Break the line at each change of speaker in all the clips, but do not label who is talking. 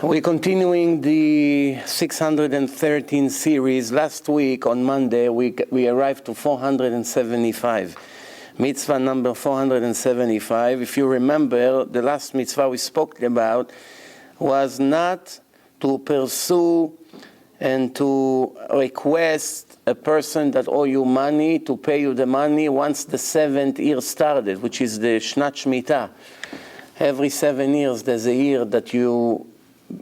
We're continuing the 613 series. Last week on Monday we arrived to 475. Mitzvah number 475. If you remember, the last mitzvah we spoke about was not to pursue and to request a person that owe you money to pay you the money once the 7th year started, which is the Shnat Shemitah. Every 7 years there's a year that you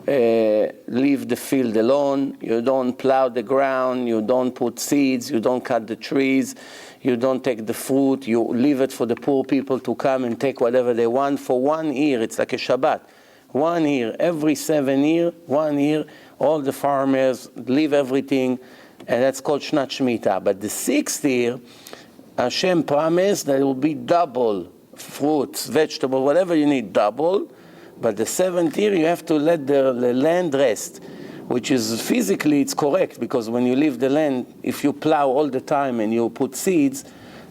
leave the field alone, you don't plow the ground, you don't put seeds, you don't cut the trees, you don't take the fruit, you leave it for the poor people to come and take whatever they want for 1 year. It's like a Shabbat. 1 year, every 7 years, 1 year, all the farmers leave everything, and that's called Shnat Shemitah. But the 6th year, Hashem promised that it will be double fruits, vegetables, whatever you need, double. But the 7th year, you have to let the land rest, which is physically, it's correct, because when you leave the land, if you plow all the time and you put seeds,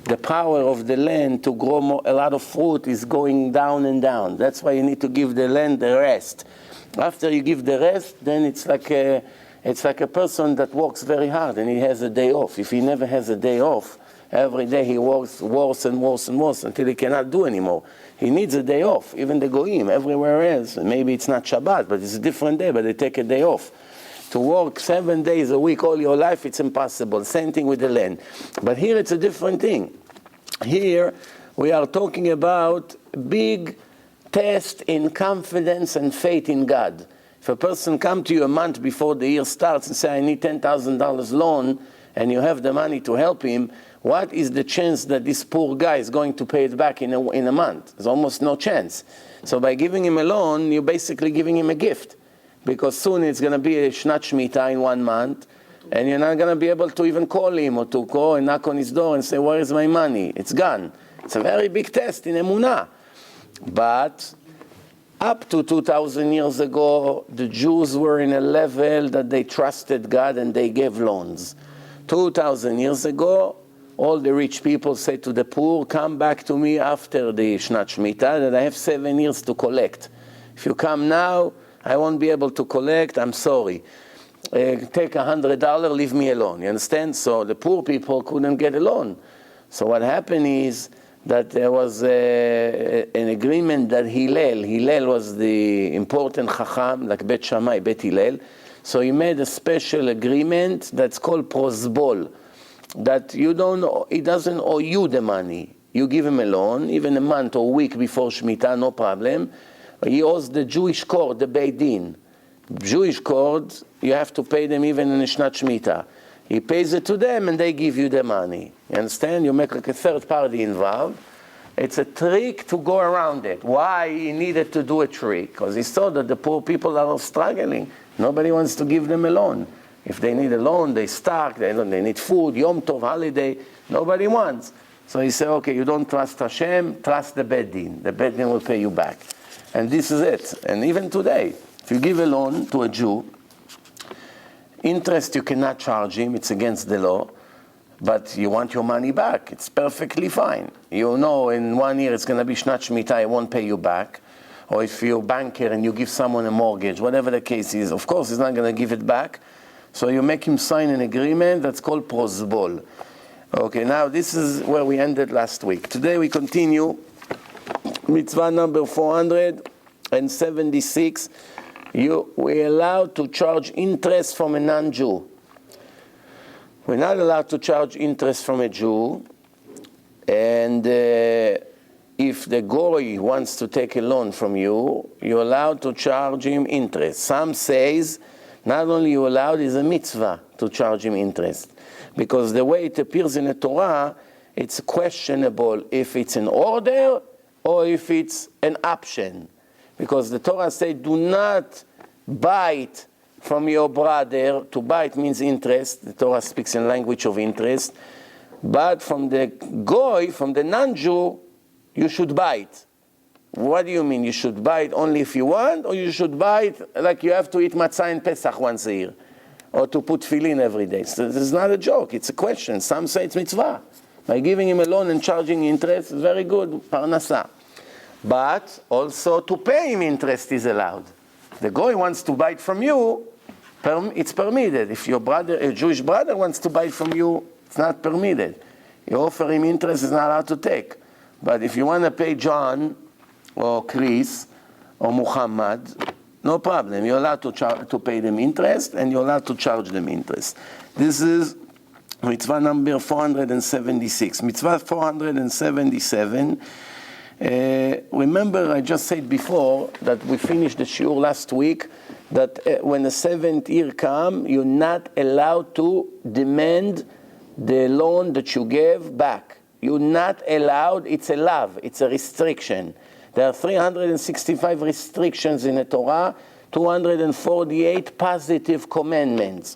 the power of the land to grow a lot of fruit is going down and down. That's why you need to give the land the rest. After you give the rest, then it's like a person that works very hard and he has a day off. If he never has a day off, every day he works worse and worse and worse until he cannot do anymore. He needs a day off. Even the goyim, everywhere else, maybe it's not Shabbat, but it's a different day, but they take a day off. To work 7 days a week all your life, it's impossible. Same thing with the land. But here it's a different thing. Here we are talking about big test in confidence and faith in God. If a person comes to you a month before the year starts and say, I need $10,000 loan, and you have the money to help him, what is the chance that this poor guy is going to pay it back in a month? There's almost no chance. So by giving him a loan, you're basically giving him a gift. Because soon it's going to be a Shnat Shemitah in 1 month, and you're not going to be able to even call him or to go and knock on his door and say, where is my money? It's gone. It's a very big test in Emunah. But up to 2,000 years ago, the Jews were in a level that they trusted God and they gave loans. 2,000 years ago, all the rich people say to the poor, come back to me after the Shnat Shemitah, that I have 7 years to collect. If you come now, I won't be able to collect, I'm sorry. Take $100, leave me alone, you understand? So the poor people couldn't get a loan. So what happened is that there was an agreement that Hillel was the important Chacham, like Bet Shammai, Bet Hillel. So he made a special agreement that's called prosbol, that he doesn't owe you the money. You give him a loan, even a month or a week before Shemitah, no problem. He owes the Jewish court, the Beit Din. Jewish court, you have to pay them even in a Shnat Shemitah. He pays it to them and they give you the money. You understand? You make like a third party involved. It's a trick to go around it. Why he needed to do a trick? Because he saw that the poor people are struggling. Nobody wants to give them a loan. If they need a loan, they starve, they need food, Yom Tov, holiday, nobody wants. So he said, okay, you don't trust Hashem, trust the Beit Din. The Beit Din will pay you back. And this is it. And even today, if you give a loan to a Jew, interest you cannot charge him, it's against the law, but you want your money back, it's perfectly fine. You know in 1 year it's going to be Shnat Shemitah, I won't pay you back. Or if you're a banker and you give someone a mortgage, whatever the case is, of course he's not going to give it back. So you make him sign an agreement that's called prosbol. Okay, now this is where we ended last week. Today we continue. Mitzvah number 476. We're allowed to charge interest from a non-Jew. We're not allowed to charge interest from a Jew. And if the Goy wants to take a loan from you, you're allowed to charge him interest. Some says not only you're allowed, it's a mitzvah to charge him interest. Because the way it appears in the Torah, it's questionable if it's an order or if it's an option. Because the Torah says, do not bite from your brother. To bite means interest. The Torah speaks in language of interest. But from the Goy, from the non-Jew, you should bite. What do you mean? You should bite only if you want, or you should bite like you have to eat matzah in Pesach once a year, or to put tefillin every day? So this is not a joke, it's a question. Some say it's mitzvah. By giving him a loan and charging interest is very good, parnasah. But also to pay him interest is allowed. the Goy wants to buy it from you, it's permitted. If your brother, a Jewish brother, wants to buy it from you, it's not permitted. You offer him interest, he's not allowed to take. But if you want to pay John or Chris or Muhammad, no problem. You're allowed to pay them interest, and you're allowed to charge them interest. This is mitzvah number 476. Mitzvah 477. Remember, I just said before that we finished the shiur last week, that when the 7th year comes, you're not allowed to demand the loan that you gave back. You're not allowed. It's a law. It's a restriction. There are 365 restrictions in the Torah, 248 positive commandments.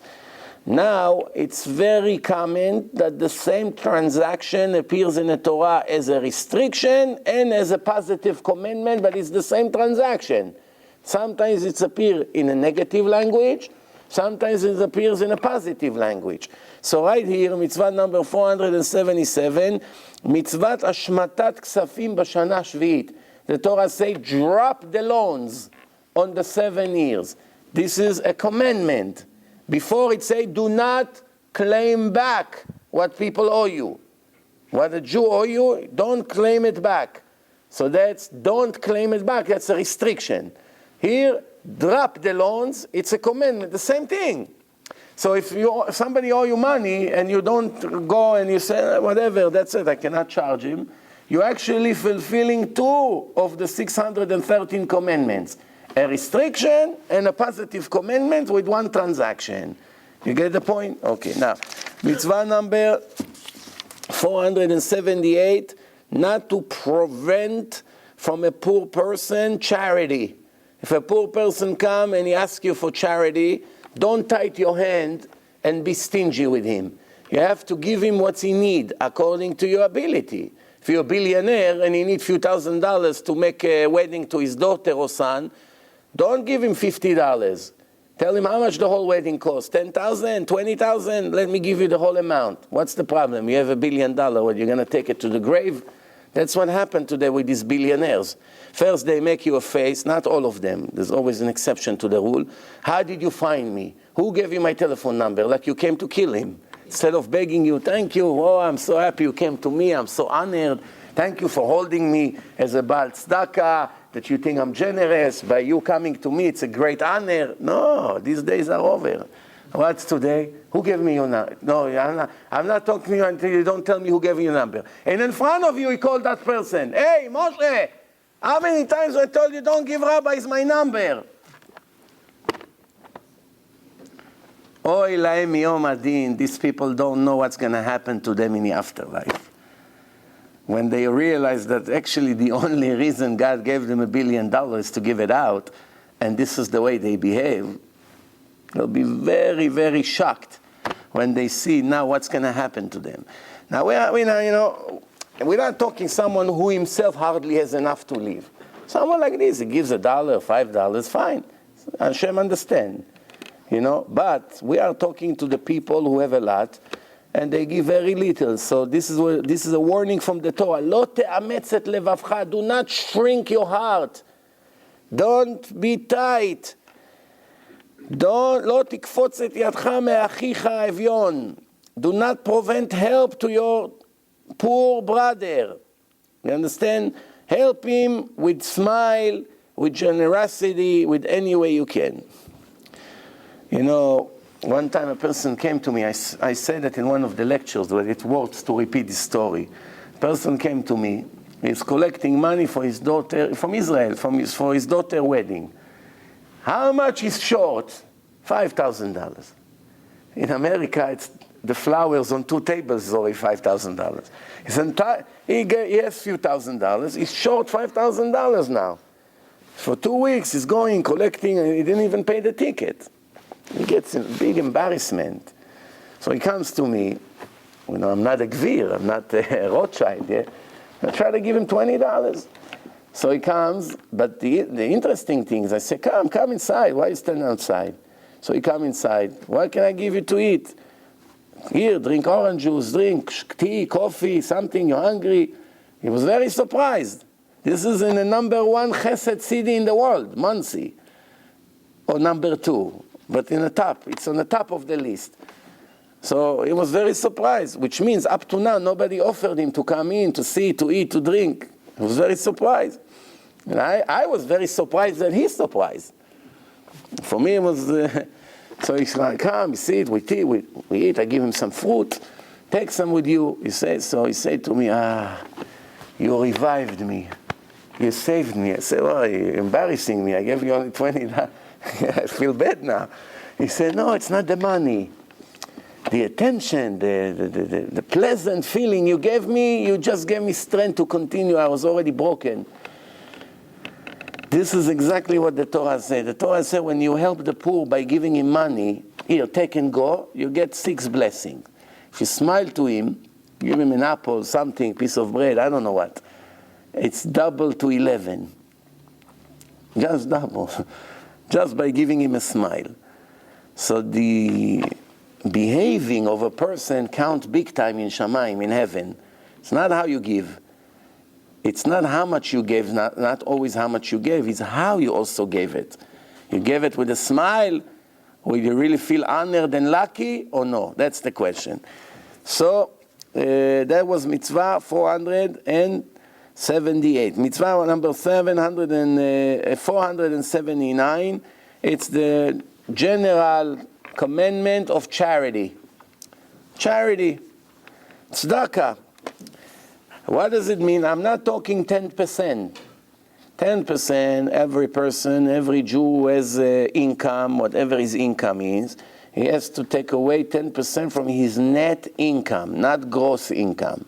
Now, it's very common that the same transaction appears in the Torah as a restriction and as a positive commandment, but it's the same transaction. Sometimes it appears in a negative language, sometimes it appears in a positive language. So right here, mitzvah number 477, mitzvat ashmatat ksafim b'shana shvi'it. The Torah says, drop the loans on the 7 years. This is a commandment. Before it says, do not claim back what people owe you. What a Jew owe you, don't claim it back. So that's, don't claim it back, that's a restriction. Here, drop the loans, it's a commandment, the same thing. So if somebody owe you money and you don't go and you say, whatever, that's it, I cannot charge him, you're actually fulfilling 2 of the 613 commandments. A restriction and a positive commandment with 1 transaction. You get the point? Okay, now, mitzvah number 478, not to prevent from a poor person charity. If a poor person comes and he asks you for charity, don't tie your hand and be stingy with him. You have to give him what he needs according to your ability. If you're a billionaire and he needs a few $1,000s to make a wedding to his daughter or son, don't give him $50. Tell him how much the whole wedding costs. $10,000, $20,000, let me give you the whole amount. What's the problem? You have $1 billion, what, you're going to take it to the grave? That's what happened today with these billionaires. First, they make you a face, not all of them. There's always an exception to the rule. How did you find me? Who gave you my telephone number? Like you came to kill him. Instead of begging you, thank you, oh, I'm so happy you came to me, I'm so honored. Thank you for holding me as a Baal Tzedakah, that you think I'm generous. By you coming to me, it's a great honor. No, these days are over. What's today? Who gave me your number? No, I'm not talking to you until you don't tell me who gave you your number. And in front of you, he called that person. Hey, Moshe, how many times I told you don't give rabbis my number? Oy lahem yom adin. These people don't know what's going to happen to them in the afterlife. When they realize that actually the only reason God gave them $1 billion to give it out, and this is the way they behave, they'll be very, very shocked when they see now what's going to happen to them. Now, we're not talking someone who himself hardly has enough to live. Someone like this, he gives $1, $5, fine. Hashem understand. But we are talking to the people who have a lot, and they give very little. So this is a warning from the Torah. Lo te'ametz et levavcha. Do not shrink your heart. Don't be tight. לא תקפוץ את ידך מאחיך האביון. Do not prevent help to your poor brother. You understand? Help him with smile, with generosity, with any way you can. One time a person came to me, I said that in one of the lectures, but it works to repeat this story. A person came to me, he's collecting money for his daughter, from Israel, for his daughter's wedding. How much is short? $5,000. In America, it's the flowers on 2 tables is already $5,000. He has a few $1,000s. He's short $5,000 now. For 2 weeks, he's going, collecting, and he didn't even pay the ticket. He gets a big embarrassment. So he comes to me. I'm not a Gvir, I'm not a Rothschild. Yeah? I try to give him $20. So he comes, but the interesting thing is, I say, come inside. Why are you standing outside? So he comes inside. What can I give you to eat? Here, drink orange juice, drink tea, coffee, something, you're hungry. He was very surprised. This is in the #1 chesed city in the world, Monsey. or number 2, but in the top. It's on the top of the list. So he was very surprised, which means up to now nobody offered him to come in, to see, to eat, to drink. He was very surprised. And I was very surprised that he's surprised. For me it was, so he's like, come, sit, we eat, I give him some fruit, take some with you. He said to me, you revived me. You saved me. I said, well, you're embarrassing me. I gave you only 20. I feel bad now. He said, no, it's not the money. The attention, the pleasant feeling you gave me, you just gave me strength to continue. I was already broken. This is exactly what the Torah said. The Torah said when you help the poor by giving him money, here, take and go, you get 6 blessings. If you smile to him, give him an apple, something, piece of bread, I don't know what, it's double to 11. Just double. Just by giving him a smile. So the behaving of a person counts big time in Shamayim, in heaven. It's not how you give. It's not how much you gave, not always how much you gave, it's how you also gave it. You gave it with a smile, or you really feel honored and lucky, or no? That's the question. So, that was mitzvah 478. Mitzvah number 479, it's the general commandment of charity. Charity, tzedakah. What does it mean? I'm not talking 10%. 10%, every person, every Jew who has income, whatever his income is, he has to take away 10% from his net income, not gross income.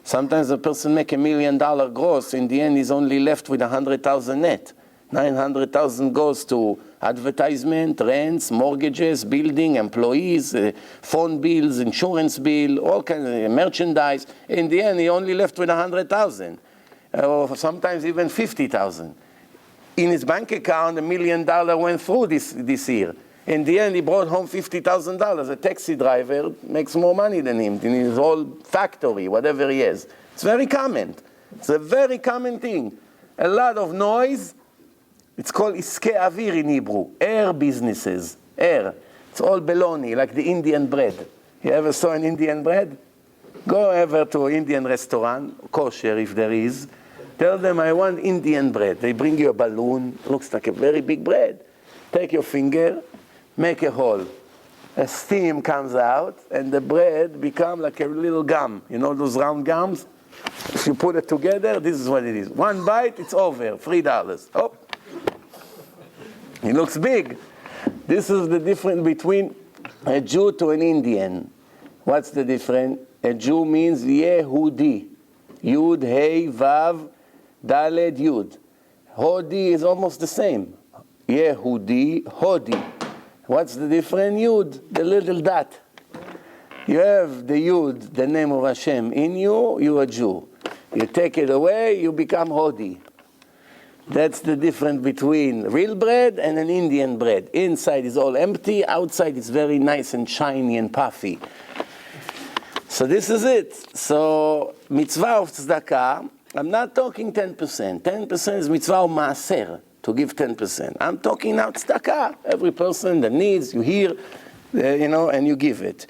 Sometimes a person make $1 million gross, in the end he's only left with 100,000 net. 900,000 goes to advertisement, rents, mortgages, building, employees, phone bills, insurance bill, all kinds of merchandise. In the end, he only left with 100,000, or sometimes even 50,000. In his bank account, $1 million went through this year. In the end, he brought home $50,000. A taxi driver makes more money than him in his whole factory, whatever he has. It's very common. It's a very common thing. A lot of noise. It's called iske avir in Hebrew, air businesses, air. It's all baloney, like the Indian bread. You ever saw an Indian bread? Go ever to an Indian restaurant, kosher if there is. Tell them, I want Indian bread. They bring you a balloon, looks like a very big bread. Take your finger, make a hole. A steam comes out, and the bread becomes like a little gum. You know those round gums? If you put it together, this is what it is. One bite, it's over, $3. Oh. It looks big. This is the difference between a Jew to an Indian. What's the difference? A Jew means Yehudi. Yud, Hey, Vav, Daled, Yud. Hodi is almost the same. Yehudi, Hodi. What's the difference? Yud, the little dot. You have the Yud, the name of Hashem. In you, you're a Jew. You take it away, you become Hodi. That's the difference between real bread and an Indian bread. Inside is all empty, outside is very nice and shiny and puffy. So this is it. So mitzvah of tzedakah, I'm not talking 10%. 10% is mitzvah of maaser, to give 10%. I'm talking now tzedakah. Every person that needs, you hear, and you give it.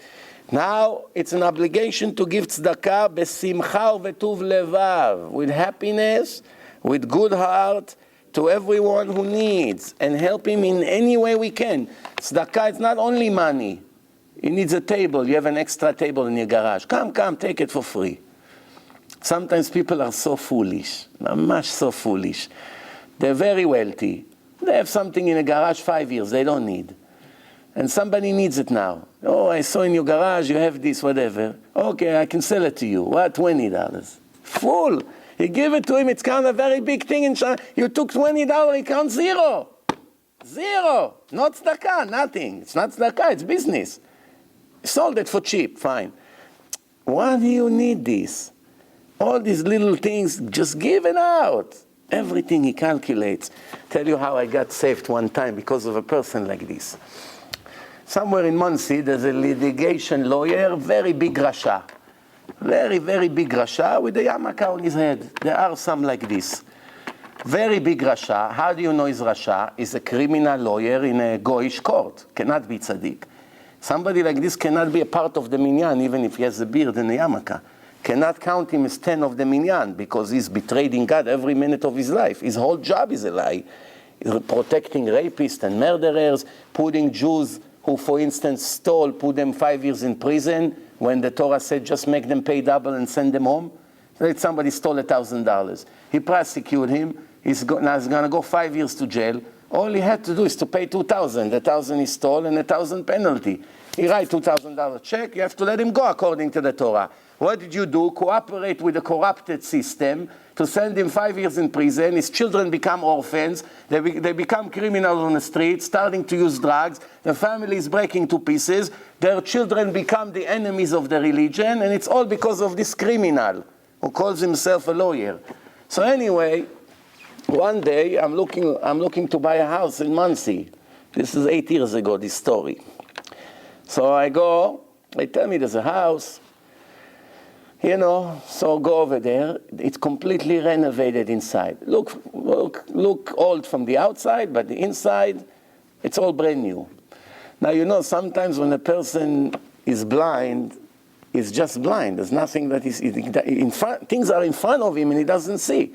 Now, it's an obligation to give tzedakah besimcha v'tuv levav, with happiness, with good heart, to everyone who needs, and help him in any way we can. Tzedakah, it's not only money. He needs a table. You have an extra table in your garage. Come, take it for free. Sometimes people are so foolish, mamash so foolish. They're very wealthy. They have something in a garage 5 years, they don't need. And somebody needs it now. Oh, I saw in your garage, you have this, whatever. Okay, I can sell it to you. What, $20? Fool! You give it to him, it's kind of a very big thing in China. You took $20, he counts zero. Zero. Not tzedakah, nothing. It's not tzedakah, it's business. You sold it for cheap, fine. Why do you need this? All these little things, just give it out. Everything he calculates. Tell you how I got saved one time because of a person like this. Somewhere in Monsey, there's a litigation lawyer, very big rasha. Very, very big rasha with a yarmulke on his head. There are some like this. Very big Rasha. How do you know he's Rasha? He's a criminal lawyer in a Goyish court. Cannot be tzaddik. Somebody like this cannot be a part of the minyan, even if he has a beard and a yarmulke. Cannot count him as 10 of the minyan, because he's betraying God every minute of his life. His whole job is a lie. He's protecting rapists and murderers, putting Jews who, for instance, stole, put them 5 years in prison, when the Torah said just make them pay double and send them home. So somebody stole $1,000. He prosecuted him. He's going to go 5 years to jail. All he had to do is to pay $2,000. The $1,000 he stole and $1,000 penalty. He write $2,000 check. You have to let him go according to the Torah. What did you do? Cooperate with the corrupted system to send him 5 years in prison. His children become orphans. They become criminals on the street, starting to use drugs. The family is breaking to pieces. Their children become the enemies of the religion, and it's all because of this criminal who calls himself a lawyer. So anyway, one day I'm looking to buy a house in Muncie. This is 8 years ago, this story. So I go, they tell me there's a house, so go over there. It's completely renovated inside. Look old from the outside, but the inside, it's all brand new. Now, sometimes when a person is blind, he's just blind. There's nothing that is in front. Things are in front of him and he doesn't see.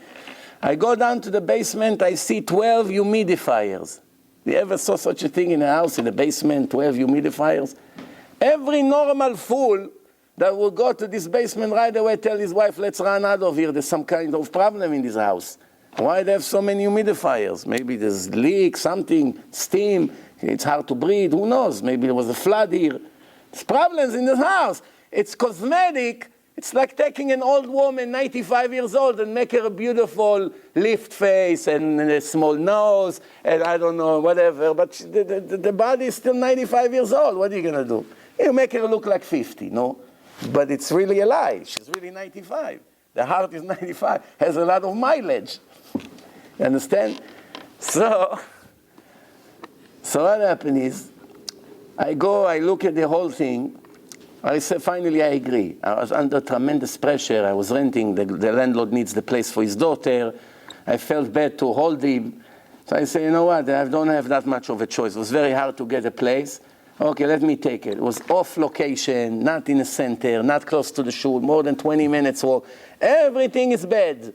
I go down to the basement, I see 12 humidifiers. You ever saw such a thing in a house, in the basement, 12 humidifiers? Every normal fool that will go to this basement right away tell his wife, let's run out of here, there's some kind of problem in this house. Why they have so many humidifiers? Maybe there's leak, something, steam, it's hard to breathe, who knows? Maybe there was a flood here. There's problems in this house. It's cosmetic. It's like taking an old woman, 95 years old, and make her a beautiful lift face and a small nose, and I don't know, whatever. But the body is still 95 years old. What are you going to do? You make her look like 50, no? But it's really a lie. She's really 95. The heart is 95, has a lot of mileage. You understand? So what happened is, I look at the whole thing. I said, finally, I agree. I was under tremendous pressure. I was renting. The landlord needs the place for his daughter. I felt bad to hold him. So I said, you know what? I don't have that much of a choice. It was very hard to get a place. Okay, let me take it. It was off location, not in the center, not close to the shul, more than 20 minutes walk. Everything is bad.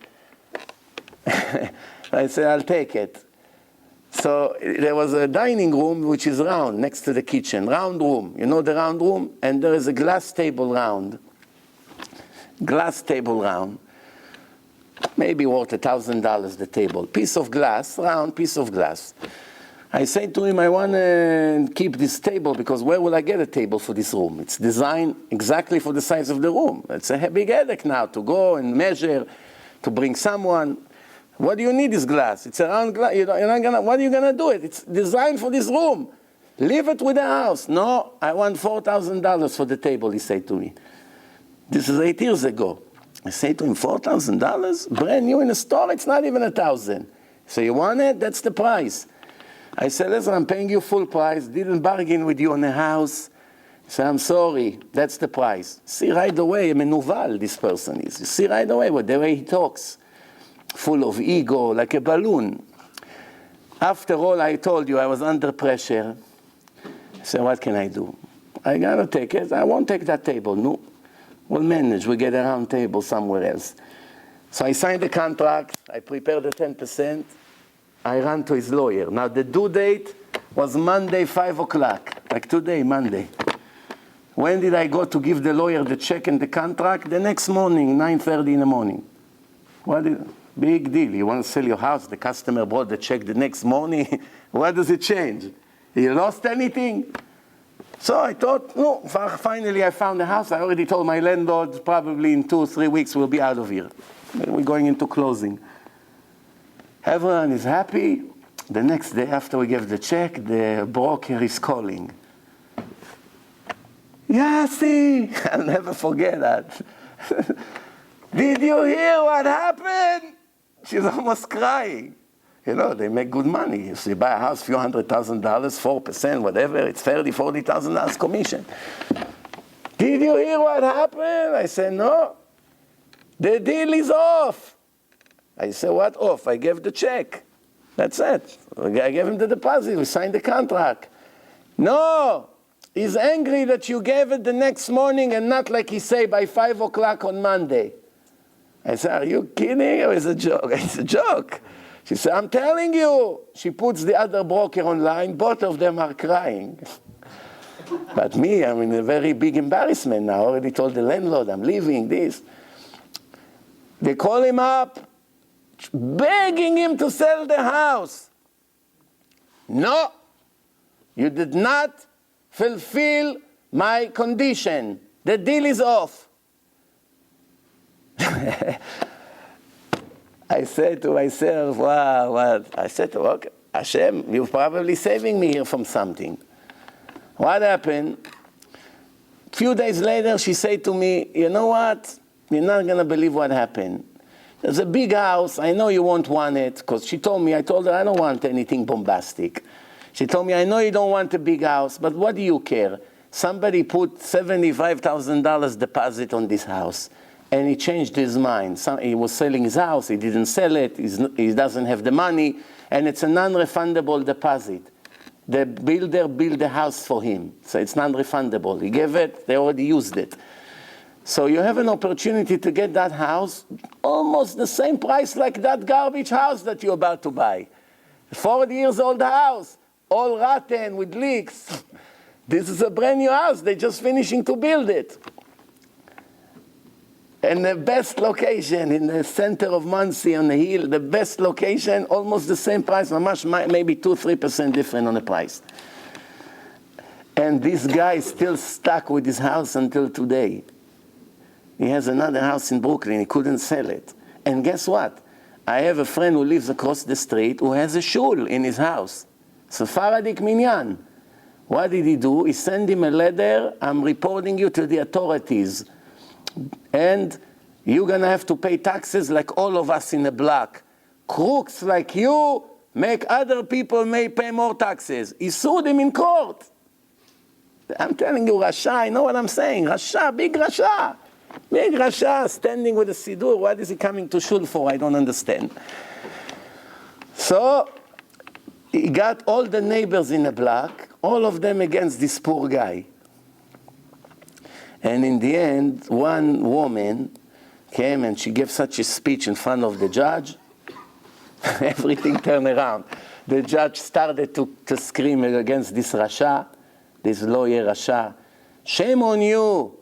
I said, I'll take it. So there was a dining room which is round next to the kitchen, round room. You know the round room? And there is a glass table round. Maybe worth $1,000 the table. Piece of glass, round piece of glass. I say to him, I want to keep this table because where will I get a table for this room? It's designed exactly for the size of the room. It's a big headache now to go and measure, to bring someone. What do you need this glass? It's a round glass. You're not gonna, what are you going to do it? It's designed for this room. Leave it with the house. No, I want $4,000 for the table, he said to me. This is 8 years ago. I say to him, $4,000? Brand new in a store? It's not even $1,000. So you want it? That's the price. I said, listen, I'm paying you full price. Didn't bargain with you on the house. I said, I'm sorry. That's the price. See right away, menuval this person is. You see right away the way he talks. Full of ego, like a balloon. After all, I told you I was under pressure. I said, what can I do? I got to take it. I won't take that table. No. We'll manage. We'll get a round table somewhere else. So I signed the contract. I prepared the 10%. I ran to his lawyer. Now the due date was Monday, 5 o'clock. Like today, Monday. When did I go to give the lawyer the check and the contract? The next morning, 9:30 in the morning. Big deal. You want to sell your house, the customer brought the check the next morning. What does it change? You lost anything? So I thought, no, finally I found a house. I already told my landlord probably in 2 or 3 weeks we'll be out of here. We're going into closing. Everyone is happy. The next day after we gave the check, the broker is calling. Yossi! I'll never forget that. Did you hear what happened? She's almost crying. You know, they make good money. If you buy a house, few $100,000, 4%, whatever, it's $30,000, $40,000 commission. Did you hear what happened? I said, no. The deal is off. I said, what off? I gave the check. That's it. I gave him the deposit. We signed the contract. No, he's angry that you gave it the next morning and not like he say by 5 o'clock on Monday. I said, are you kidding or is it a joke? It's a joke. She said, I'm telling you. She puts the other broker online. Both of them are crying. But me, I'm in a very big embarrassment now. I already told the landlord I'm leaving this. They call him up, begging him to sell the house. No, you did not fulfill my condition. The deal is off. I said to myself, wow, what? I said, okay, Hashem, you're probably saving me here from something. What happened? A few days later, she said to me, you know what? You're not going to believe what happened. There's a big house. I know you won't want it, because she told me, I told her I don't want anything bombastic. She told me, I know you don't want a big house, but what do you care? Somebody put $75,000 deposit on this house, and he changed his mind. He was selling his house, he didn't sell it, he doesn't have the money, and it's a non-refundable deposit. The builder built the house for him, so it's non-refundable. He gave it, they already used it. So you have an opportunity to get that house almost the same price like that garbage house that you're about to buy. 40 years old house, all rotten with leaks. This is a brand new house, they're just finishing to build it. And the best location in the center of Monsey on the hill, the best location, almost the same price, maybe 2-3% different on the price. And this guy is still stuck with his house until today. He has another house in Brooklyn, he couldn't sell it. And guess what? I have a friend who lives across the street who has a shul in his house. Sephardic minyan. What did he do? He sent him a letter, I'm reporting you to the authorities. And you're going to have to pay taxes like all of us in the block. Crooks like you make other people may pay more taxes. He sued him in court. I'm telling you, Rasha, I know what I'm saying. Rasha, big Rasha. Big Rasha, standing with a Siddur. What is he coming to shul for? I don't understand. So, he got all the neighbors in the block, all of them against this poor guy. And in the end, one woman came and she gave such a speech in front of the judge. Everything turned around. The judge started to scream against this Rasha, this lawyer Rasha. Shame on you.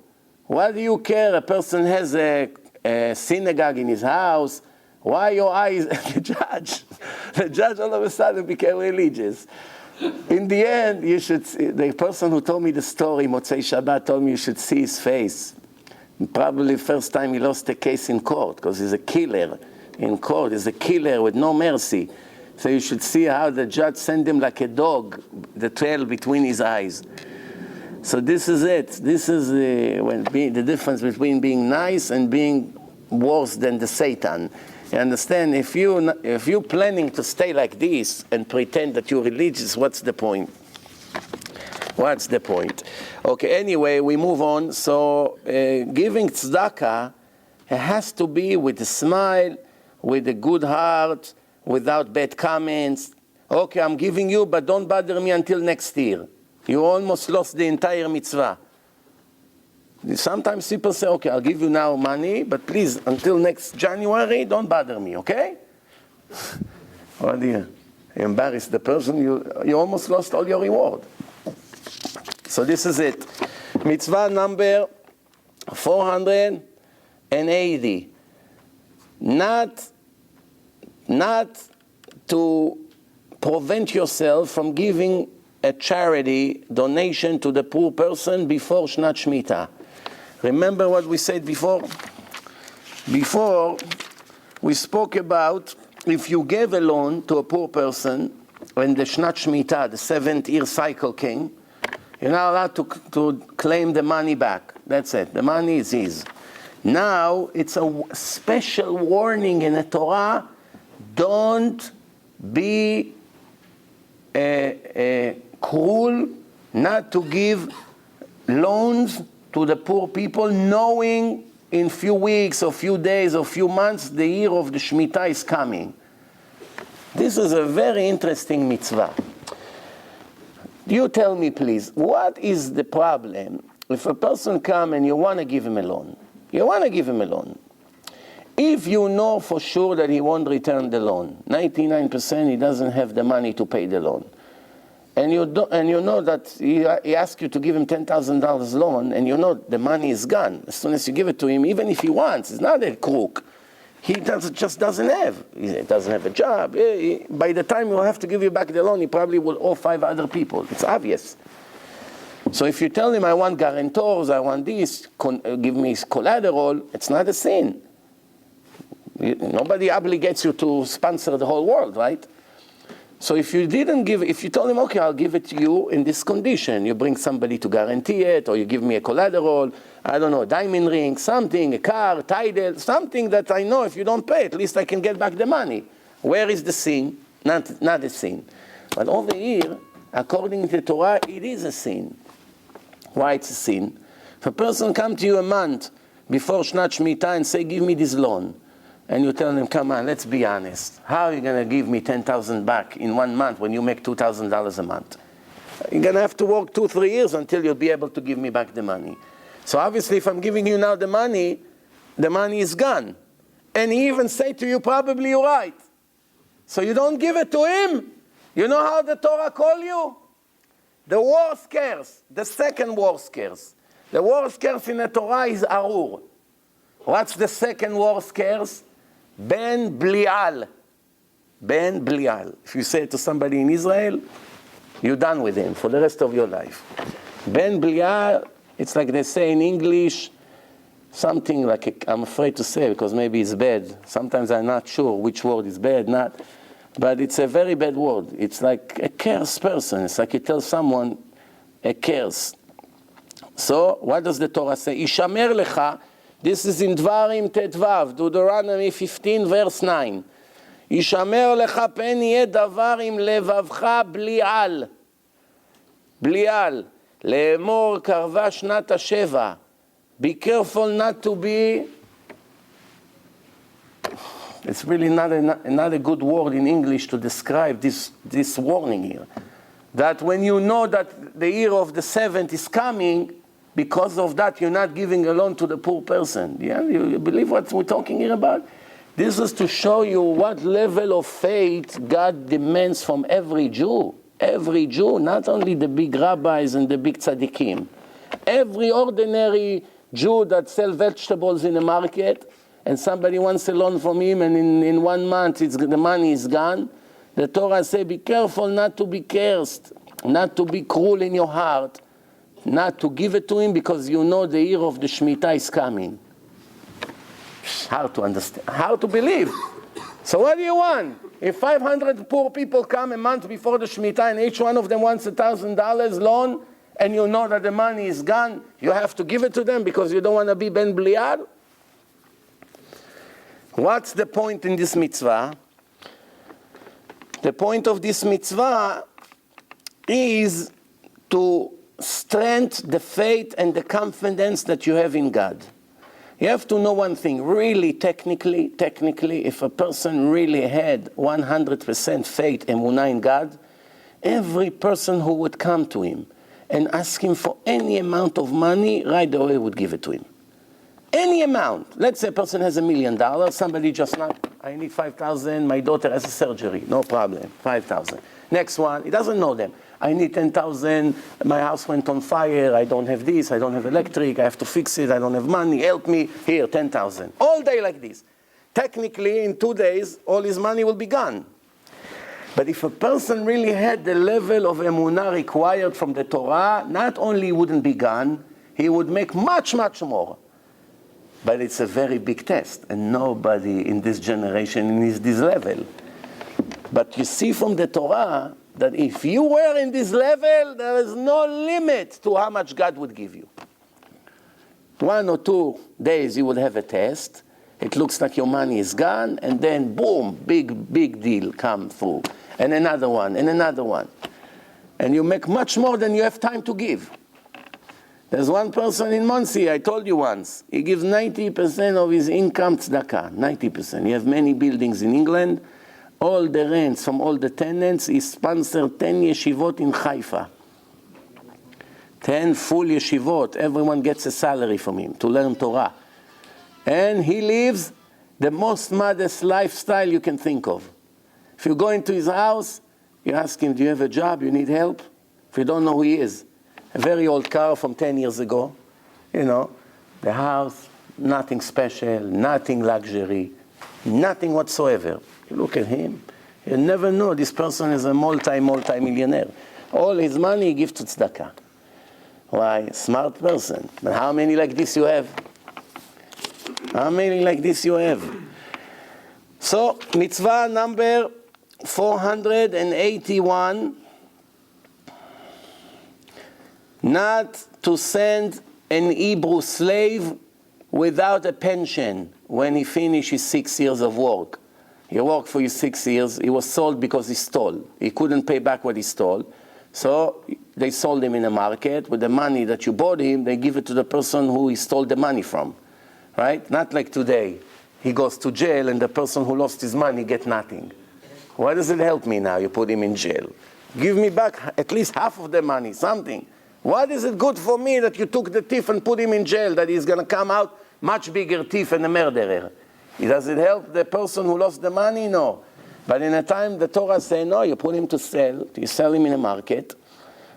What do you care? A person has a synagogue in his house. Why your eyes? The judge all of a sudden became religious. In the end, you should see, the person who told me the story, Motzei Shabbat, told me you should see his face. Probably first time he lost a case in court, because he's a killer in court. He's a killer with no mercy. So you should see how the judge sent him like a dog, the tail between his eyes. So this is it. This is the difference between being nice and being worse than the Satan. You understand? If you're planning to stay like this and pretend that you're religious, what's the point? What's the point? Okay, anyway, we move on. So giving tzedakah has to be with a smile, with a good heart, without bad comments. Okay, I'm giving you, but don't bother me until next year. You almost lost the entire mitzvah. Sometimes people say, okay, I'll give you now money, but please, until next January, don't bother me, okay? Oh dear, you embarrassed the person, you almost lost all your reward. So this is it. Mitzvah number 480. Not to prevent yourself from giving a charity donation to the poor person before Shnat Shemitah. Remember what we said before? Before, we spoke about if you gave a loan to a poor person when the Shnat Shemitah, the 7th-year cycle came, you're not allowed to claim the money back. That's it. The money is his. Now, it's a special warning in the Torah, don't be cruel not to give loans to the poor people, knowing in few weeks or few days or few months, the year of the Shemitah is coming. This is a very interesting mitzvah. You tell me, please, what is the problem if a person comes and you want to give him a loan? You want to give him a loan. If you know for sure that he won't return the loan, 99% he doesn't have the money to pay the loan, and you know that he asks you to give him $10,000 loan, and you know the money is gone as soon as you give it to him, even if he wants, it's not a crook. He just doesn't have a job. By the time he'll have to give you back the loan, he probably will owe 5 other people. It's obvious. So if you tell him, I want guarantors, I want this, give me collateral, it's not a sin. Nobody obligates you to sponsor the whole world, right? So if you told him, okay, I'll give it to you in this condition, you bring somebody to guarantee it, or you give me a collateral, I don't know, a diamond ring, something, a car, title, something that I know if you don't pay, at least I can get back the money. Where is the sin? Not a sin. But over here, according to the Torah, it is a sin. Why it's a sin? If a person comes to you a month before Shnat Shemitah and say, give me this loan, and you tell them, come on, let's be honest. How are you going to give me $10,000 back in 1 month when you make $2,000 a month? You're going to have to work 2-3 years until you'll be able to give me back the money. So obviously, if I'm giving you now the money is gone. And he even say to you, probably you're right. So you don't give it to him. You know how the Torah call you? The worst curse, the second worst curse. The worst curse in the Torah is arur. What's the second worst curse? Ben Blial. Ben Blial. If you say it to somebody in Israel, you're done with him for the rest of your life. Ben Blial, it's like they say in English, something like, I'm afraid to say because maybe it's bad. Sometimes I'm not sure which word is bad, not. But it's a very bad word. It's like a cursed person. It's like you tell someone a curse. So what does the Torah say? Ishamer lecha. This is in Dvarim Tetvav, Deuteronomy 15, verse 9. Yishamer lecha pen yeh davar im levavcha bli'al. Bli'al. Le'emor karva shnat hasheva. Be careful not to be... It's really not a good word in English to describe this warning here. That when you know that the year of the 7th is coming, because of that, you're not giving a loan to the poor person. Yeah? You believe what we're talking here about? This is to show you what level of faith God demands from every Jew. Every Jew, not only the big rabbis and the big tzaddikim. Every ordinary Jew that sells vegetables in the market, and somebody wants a loan from him, and in 1 month the money is gone. The Torah says, be careful not to be cursed, not to be cruel in your heart, not to give it to him because you know the year of the Shemitah is coming. How to understand? How to believe? So what do you want? If 500 poor people come a month before the Shemitah and each one of them wants $1,000 loan, and you know that the money is gone, you have to give it to them because you don't want to be Ben Bliad? What's the point in this mitzvah? The point of this mitzvah is to strengthen the faith and the confidence that you have in God. You have to know one thing, really technically, if a person really had 100% faith and emunah in God, every person who would come to him and ask him for any amount of money, right away would give it to him. Any amount. Let's say a person has $1 million, somebody just not, I need 5,000, my daughter has a surgery, no problem, 5,000. Next one, he doesn't know them. I need 10,000, my house went on fire, I don't have this, I don't have electric, I have to fix it, I don't have money, help me, here, 10,000. All day like this. Technically, in 2 days, all his money will be gone. But if a person really had the level of emunah required from the Torah, not only wouldn't be gone, he would make much, much more. But it's a very big test, and nobody in this generation is this level. But you see from the Torah that if you were in this level, there is no limit to how much God would give you. 1 or 2 days you would have a test. It looks like your money is gone, and then boom, big deal come through. And another one, and another one. And you make much more than you have time to give. There's one person in Muncie, I told you once, he gives 90% of his income tzedakah, 90%. He has many buildings in England. All the rents from all the tenants, he sponsored 10 yeshivot in Haifa. 10 full yeshivot. Everyone gets a salary from him to learn Torah. And he lives the most modest lifestyle you can think of. If you go into his house, you ask him, do you have a job? You need help? If you don't know who he is. A very old car from 10 years ago. You know, the house, nothing special, nothing luxury, nothing whatsoever. You look at him, you never know this person is a multi-millionaire. All his money he gives to tzedakah. Why? Smart person. But how many like this you have? How many like this you have? So, mitzvah number 481, not to send an Hebrew slave without a pension when he finishes 6 years of work. He worked for you 6 years, he was sold because he stole. He couldn't pay back what he stole. So they sold him in the market. With the money that you bought him, they give it to the person who he stole the money from. Right? Not like today. He goes to jail and the person who lost his money gets nothing. Why does it help me now? You put him in jail. Give me back at least half of the money, something. What is it good for me that you took the thief and put him in jail, that he's going to come out much bigger thief and a murderer? Does it help the person who lost the money? No. But in a time the Torah says, no, you put him to sell, you sell him in a market.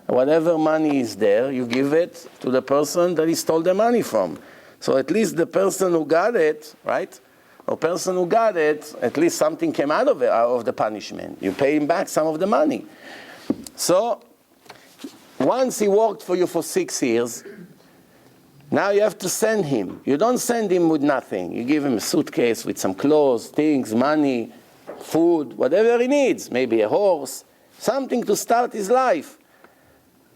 Whatever money is there, you give it to the person that he stole the money from. So at least the person who got it, right? Or person who got it, at least something came out of it, out of the punishment. You pay him back some of the money. So once he worked for you for 6 years, now you have to send him. You don't send him with nothing. You give him a suitcase with some clothes, things, money, food, whatever he needs. Maybe a horse, something to start his life.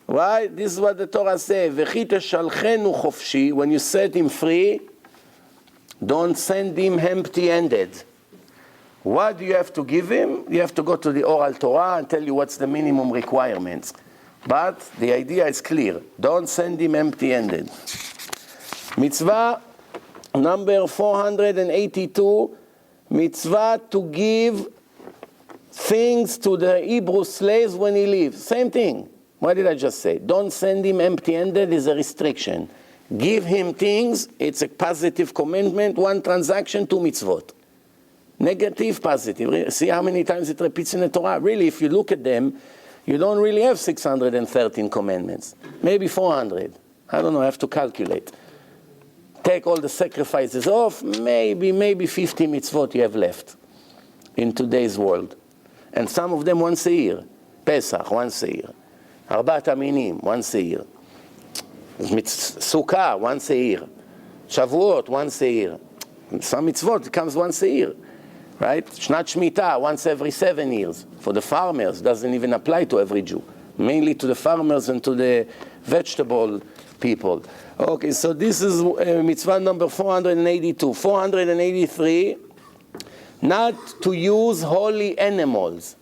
Right? This is what the Torah says. V'chi teshalchenu chofshi. When you set him free, don't send him empty-handed. What do you have to give him? You have to go to the oral Torah and tell you what's the minimum requirements. But the idea is clear. Don't send him empty-handed. Mitzvah number 482. Mitzvah to give things to the Hebrew slaves when he leaves. Same thing. What did I just say? Don't send him empty-handed is a restriction. Give him things, it's a positive commandment, one transaction, 2 mitzvot. Negative, positive. See how many times it repeats in the Torah? Really, if you look at them, you don't really have 613 commandments. Maybe 400. I don't know, I have to calculate. Take all the sacrifices off, maybe 50 mitzvot you have left in today's world. And some of them once a year. Pesach, once a year. Arbat Aminim, once a year. Sukkah, once a year. Shavuot, once a year. Some mitzvot, it comes once a year. Right? Shnat Shemitah, once every 7 years. For the farmers, doesn't even apply to every Jew. Mainly to the farmers and to the vegetable people. Okay, so this is mitzvah number 482. 483, not to use holy animals.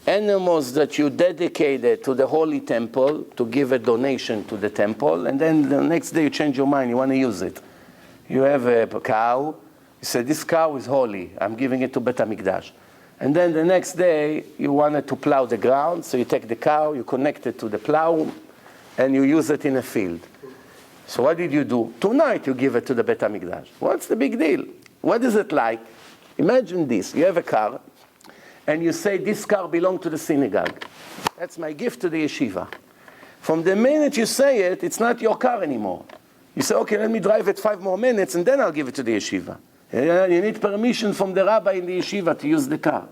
Animals that you dedicated to the holy temple, to give a donation to the temple, and then the next day you change your mind, you want to use it. You have a cow, you say, this cow is holy, I'm giving it to Bet HaMikdash. And then the next day, you wanted to plow the ground, so you take the cow, you connect it to the plow, and you use it in a field. So what did you do? Tonight you give it to the Bet HaMikdash. What's the big deal? What is it like? Imagine this, you have a car, and you say, this car belongs to the synagogue. That's my gift to the yeshiva. From the minute you say it, it's not your car anymore. You say, okay, let me drive it 5 more minutes, and then I'll give it to the yeshiva. You need permission from the rabbi in the yeshiva to use the car.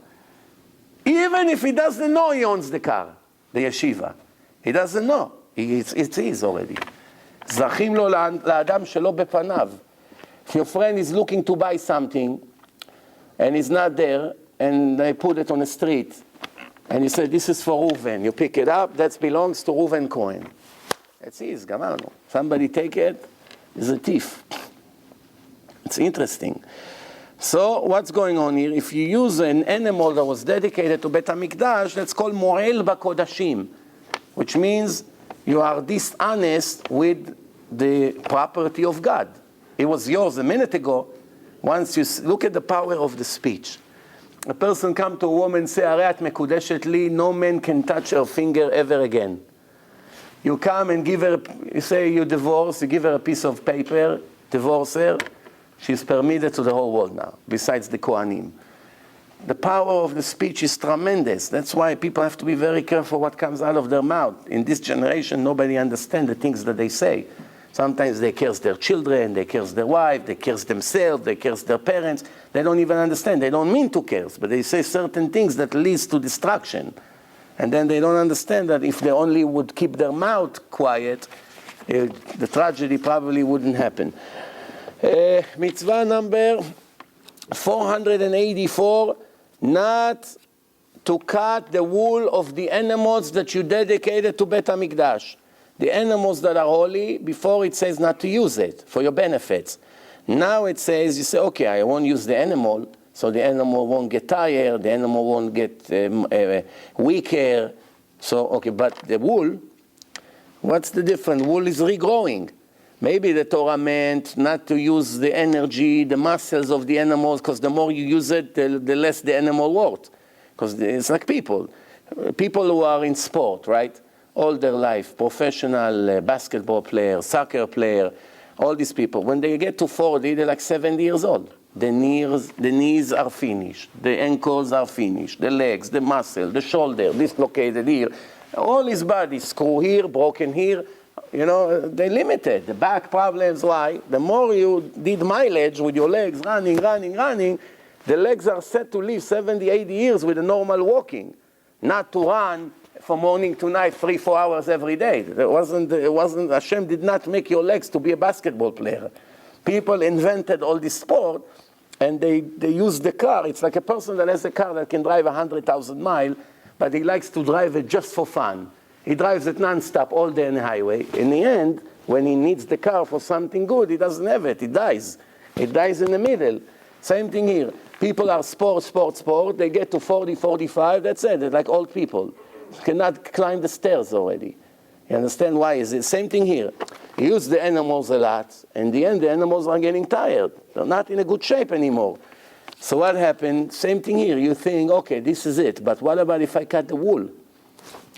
Even if he doesn't know he owns the car, the yeshiva. He doesn't know. It's his already. זכים לו לאדם שלא בפניו. If your friend is looking to buy something, and he's not there, and they put it on the street, and you say, this is for Reuven. You pick it up, that belongs to Reuven Cohen. That's his, גמרנו. Somebody take it, is a thief. It's interesting. So what's going on here? If you use an animal that was dedicated to Bet HaMikdash, that's called Moel BaKodashim, which means you are dishonest with the property of God. It was yours a minute ago. Once you look at the power of the speech. A person come to a woman and say, "Areat mekudeshet li," no man can touch her finger ever again. You come and give her, you say you divorce, you give her a piece of paper, divorce her, she's permitted to the whole world now, besides the Kohanim. The power of the speech is tremendous. That's why people have to be very careful what comes out of their mouth. In this generation, nobody understands the things that they say. Sometimes they curse their children, they curse their wife, they curse themselves, they curse their parents. They don't even understand. They don't mean to curse, but they say certain things that leads to destruction. And then they don't understand that if they only would keep their mouth quiet, the tragedy probably wouldn't happen. Mitzvah number 484, not to cut the wool of the animals that you dedicated to Bet HaMikdash. The animals that are holy, before it says not to use it for your benefits. Now it says, you say, okay, I won't use the animal, so the animal won't get tired, the animal won't get weaker. So, okay, but the wool, what's the difference? Wool is regrowing. Maybe the Torah meant not to use the energy, the muscles of the animals, because the more you use it, the less the animal worth. Because it's like people. People who are in sport, right? All their life, professional basketball player, soccer player, all these people. When they get to 40, they're like 70 years old. The knees are finished. The ankles are finished. The legs, the muscle, the shoulder, dislocated here. All his body, screw here, broken here. You know, they're limited. The back problems, why? The more you did mileage with your legs, running, the legs are set to live 70, 80 years with a normal walking. Not to run from morning to night, 3-4 hours every day. It wasn't, Hashem did not make your legs to be a basketball player. People invented all this sport, and they use the car. It's like a person that has a car that can drive 100,000 miles, but he likes to drive it just for fun. He drives it non-stop all day on the highway. In the end, when he needs the car for something good, he doesn't have it. He dies. It dies in the middle. Same thing here. People are sport. They get to 40, 45. That's it. They're like old people. Cannot climb the stairs already. You understand why? Is it same thing here? You use the animals a lot. In the end, the animals are getting tired. They're not in a good shape anymore. So what happened? Same thing here. You think, okay, this is it. But what about if I cut the wool?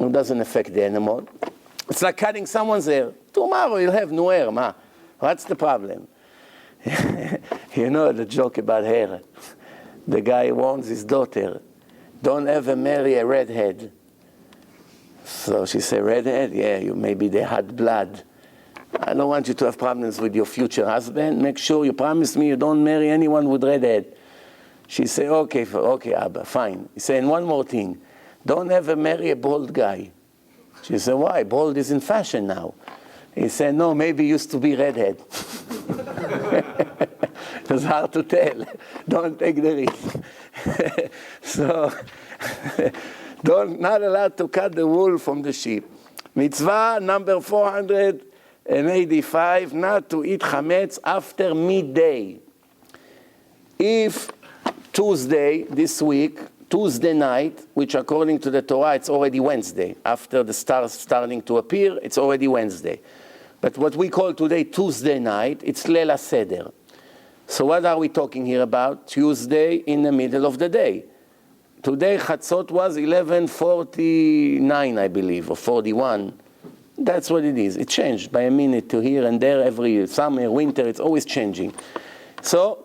It doesn't affect the animal. It's like cutting someone's hair. Tomorrow you'll have new hair, ma. What's the problem? You know the joke about hair. The guy warns his daughter, don't ever marry a redhead. So she said, redhead? Yeah, maybe they had blood. I don't want you to have problems with your future husband. Make sure you promise me you don't marry anyone with redhead. She said, okay, Abba, fine. He said, and one more thing. Don't ever marry a bald guy. She said, why? Bald is in fashion now. He said, no, maybe used to be redhead. It's hard to tell. Don't take the risk. So, not allowed to cut the wool from the sheep. Mitzvah number 485, not to eat chametz after midday. If Tuesday, this week, Tuesday night, which according to the Torah, it's already Wednesday. After the stars starting to appear, it's already Wednesday. But what we call today Tuesday night, it's Leil HaSeder. So what are we talking here about? Tuesday in the middle of the day. Today Chatzot was 11:49, I believe, or 41. That's what it is. It changed by a minute to here and there every summer, winter, it's always changing. So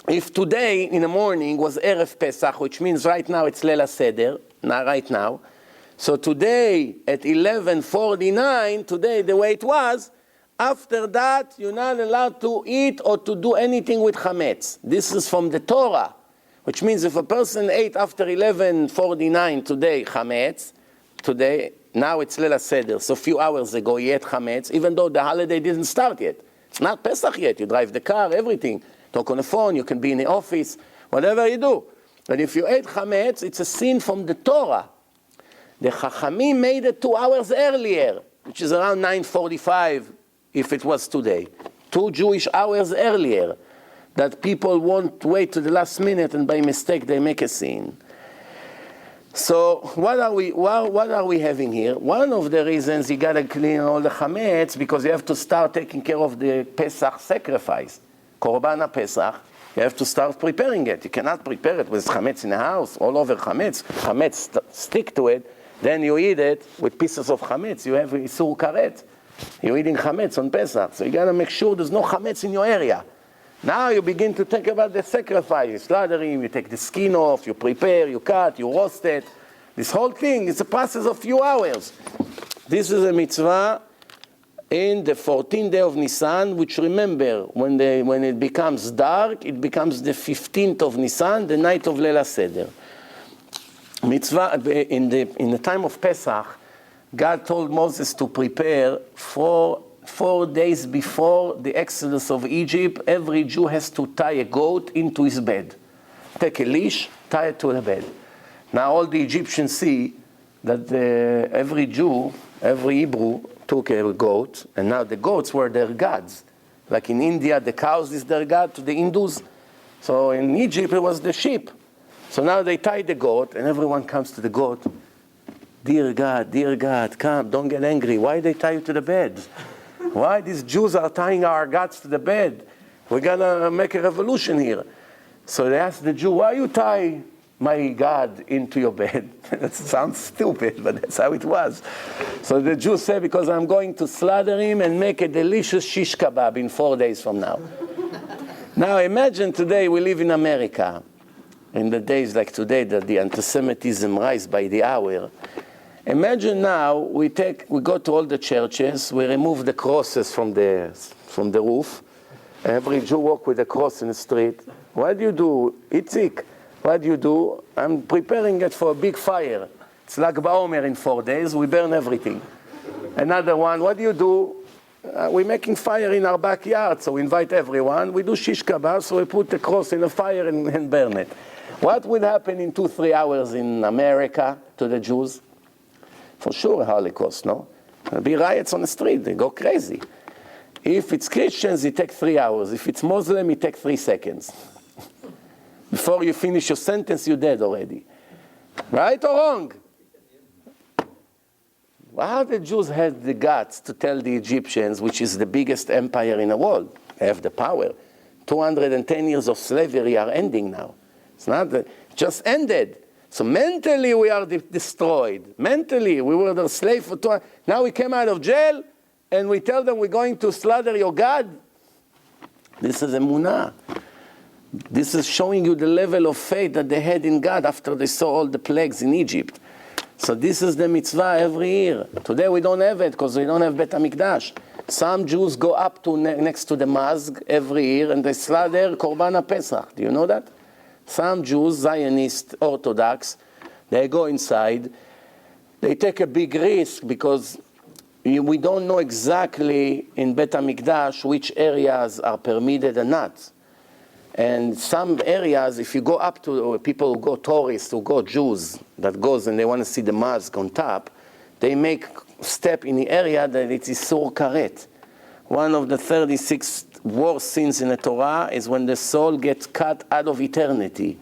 if today in the morning was Erev Pesach, which means right now it's Leil HaSeder, not right now. So today at 11:49, today the way it was, after that you're not allowed to eat or to do anything with chametz. This is from the Torah, which means if a person ate after 11:49 today chametz, today, now it's Leil HaSeder, so a few hours ago he ate chametz, even though the holiday didn't start yet. It's not Pesach yet, you drive the car, everything. Talk on the phone, you can be in the office, whatever you do. But if you ate chametz, it's a sin from the Torah. The Chachamim made it 2 hours earlier, which is around 9:45 if it was today. 2 Jewish hours earlier, that people won't wait to the last minute and by mistake they make a sin. So what are we having here? One of the reasons you got to clean all the chametz because you have to start taking care of the Pesach sacrifice, Korban Pesach. You have to start preparing it. You cannot prepare it with chametz in the house, all over chametz. Chametz stick to it. Then you eat it with pieces of chametz. You have isur karet. You're eating chametz on Pesach, so you got to make sure there's no chametz in your area. Now you begin to think about the sacrifice. You slaughter him, you take the skin off, you prepare, you cut, you roast it. This whole thing is a process of few hours. This is a mitzvah in the 14th day of Nisan, which remember, when it becomes dark, it becomes the 15th of Nisan, the night of Leil Seder. Mitzvah, in the time of Pesach, God told Moses to prepare 4 days before the exodus of Egypt. Every Jew has to tie a goat into his bed. Take a leash, tie it to the bed. Now all the Egyptians see that every Jew, every Hebrew took a goat, and now the goats were their gods. Like in India, the cows is their god to the Hindus. So in Egypt, it was the sheep. So now they tie the goat, and everyone comes to the goat. Dear God, come, don't get angry. Why they tie you to the bed? Why these Jews are tying our gods to the bed? We're gonna make a revolution here. So they asked the Jew, why you tie my God into your bed? That sounds stupid, but that's how it was. So the Jew said, because I'm going to slaughter him and make a delicious shish kebab in 4 days from now. Now imagine today we live in America. In the days like today that the anti-Semitism rise by the hour. Imagine now we go to all the churches, we remove the crosses from the roof. Every Jew walk with a cross in the street. What do you do? Itzik, what do you do? I'm preparing it for a big fire. It's like Ba'omer in 4 days, we burn everything. Another one, what do you do? We're making fire in our backyard, so we invite everyone. We do shish kebab, so we put the cross in the fire and burn it. What would happen in 2-3 hours in America to the Jews? For sure, a Holocaust, no? There'll be riots on the street, they go crazy. If it's Christians, it takes 3 hours. If it's Muslim, it takes 3 seconds. Before you finish your sentence, you're dead already. Right or wrong? How the Jews had the guts to tell the Egyptians, which is the biggest empire in the world, they have the power. 210 years of slavery are ending now. It's not just ended. So mentally we are destroyed. Mentally we were the slave for 2. Now we came out of jail and we tell them we're going to slaughter your God. This is emunah. This is showing you the level of faith that they had in God after they saw all the plagues in Egypt. So this is the mitzvah every year. Today we don't have it because we don't have Bet HaMikdash. Some Jews go up to next to the mosque every year and they slaughter Korban Pesach. Do you know that? Some Jews, Zionist, Orthodox, they go inside. They take a big risk because we don't know exactly in Bet HaMikdash which areas are permitted and not. And some areas, if you go up to people who go tourists, who go Jews, that goes and they want to see the mosque on top, they make step in the area that it is isur karet. One of the 36 worst sins in the Torah is when the soul gets cut out of eternity.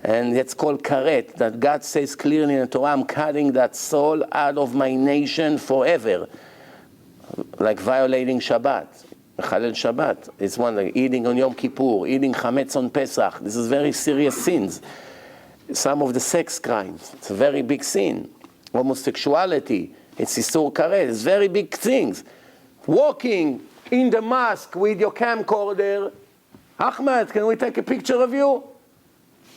And it's called karet, that God says clearly in the Torah, I'm cutting that soul out of my nation forever. Like violating Shabbat. Chalel Shabbat. It's one like eating on Yom Kippur, eating chametz on Pesach. This is very serious sins. Some of the sex crimes, it's a very big sin. Homosexuality, it's isur karet, it's very big things. Walking in the mosque with your camcorder. Ahmad, can we take a picture of you?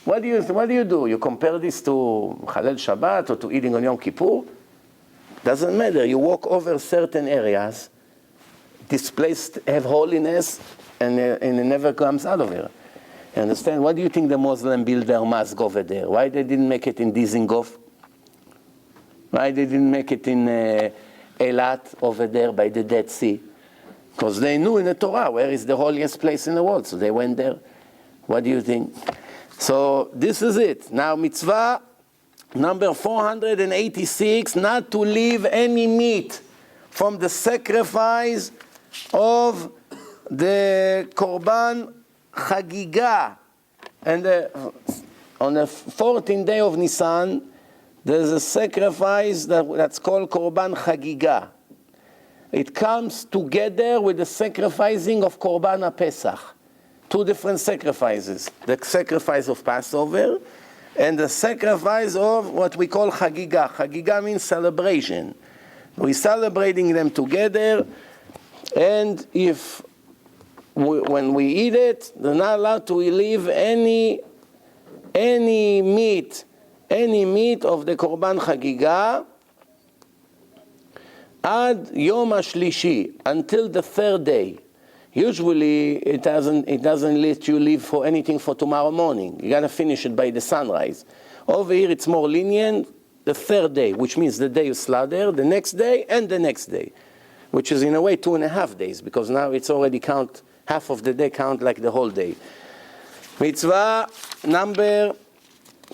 What do you do? You compare this to Chalel Shabbat or to eating on Yom Kippur? Doesn't matter. You walk over certain areas. This place have holiness, and it never comes out of here. You understand? Why do you think the Muslims build their mosque over there? Why they didn't make it in Dizengoff? Why they didn't make it in Eilat over there by the Dead Sea? Because they knew in the Torah where is the holiest place in the world, so they went there. What do you think? So this is it. Now mitzvah number 486, not to leave any meat from the sacrifice of the Korban Chagiga. And on the 14th day of Nisan, there's a sacrifice that's called Korban Chagiga. It comes together with the sacrificing of Korban HaPesach. Two different sacrifices. The sacrifice of Passover and the sacrifice of what we call Chagiga. Chagiga means celebration. We're celebrating them together, and when we eat it, they're not allowed to leave any meat of the Korban Chagiga ad Yom HaShlishi, until the third day. Usually it doesn't let you leave for anything for tomorrow morning. You gotta finish it by the sunrise. Over here it's more lenient, the third day, which means the day you slaughter, the next day and the next day, which is in a way 2.5 days, because now it's already count, half of the day count like the whole day. Mitzvah number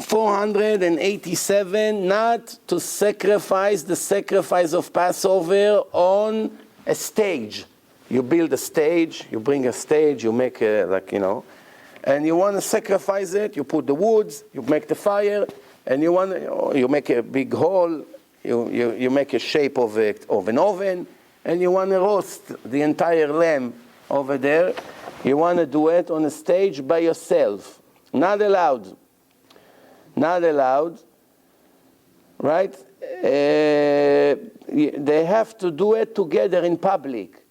487, not to sacrifice the sacrifice of Passover on a stage. You build a stage, you bring a stage, you make and you want to sacrifice it, you put the woods, you make the fire, and you make a big hole, you make a shape of an oven, and you want to roast the entire lamb over there. You want to do it on a stage by yourself. Not allowed. Not allowed. Right? They have to do it together in public.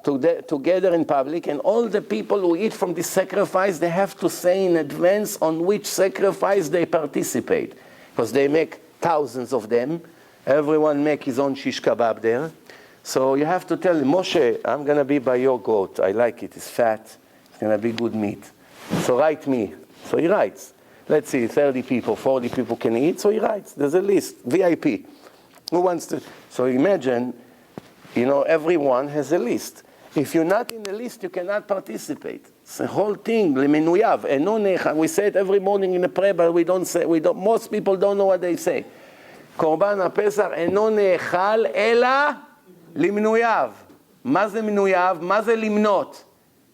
Together in public, and all the people who eat from this sacrifice, they have to say in advance on which sacrifice they participate, because they make thousands of them. Everyone make his own shish kebab there. So you have to tell him, Moshe, I'm going to be by your goat. I like it. It's fat. It's going to be good meat. So write me. So he writes. Let's see, 30 people, 40 people can eat. So he writes. There's a list, VIP. Who wants to? So imagine, everyone has a list. If you're not in the list, you cannot participate. It's the whole thing. We say it every morning in the prayer, but most people don't know what they say. Korban HaPesach אינו נאכל אלא למנוייו. מה זה מנוייו? מה זה למנות?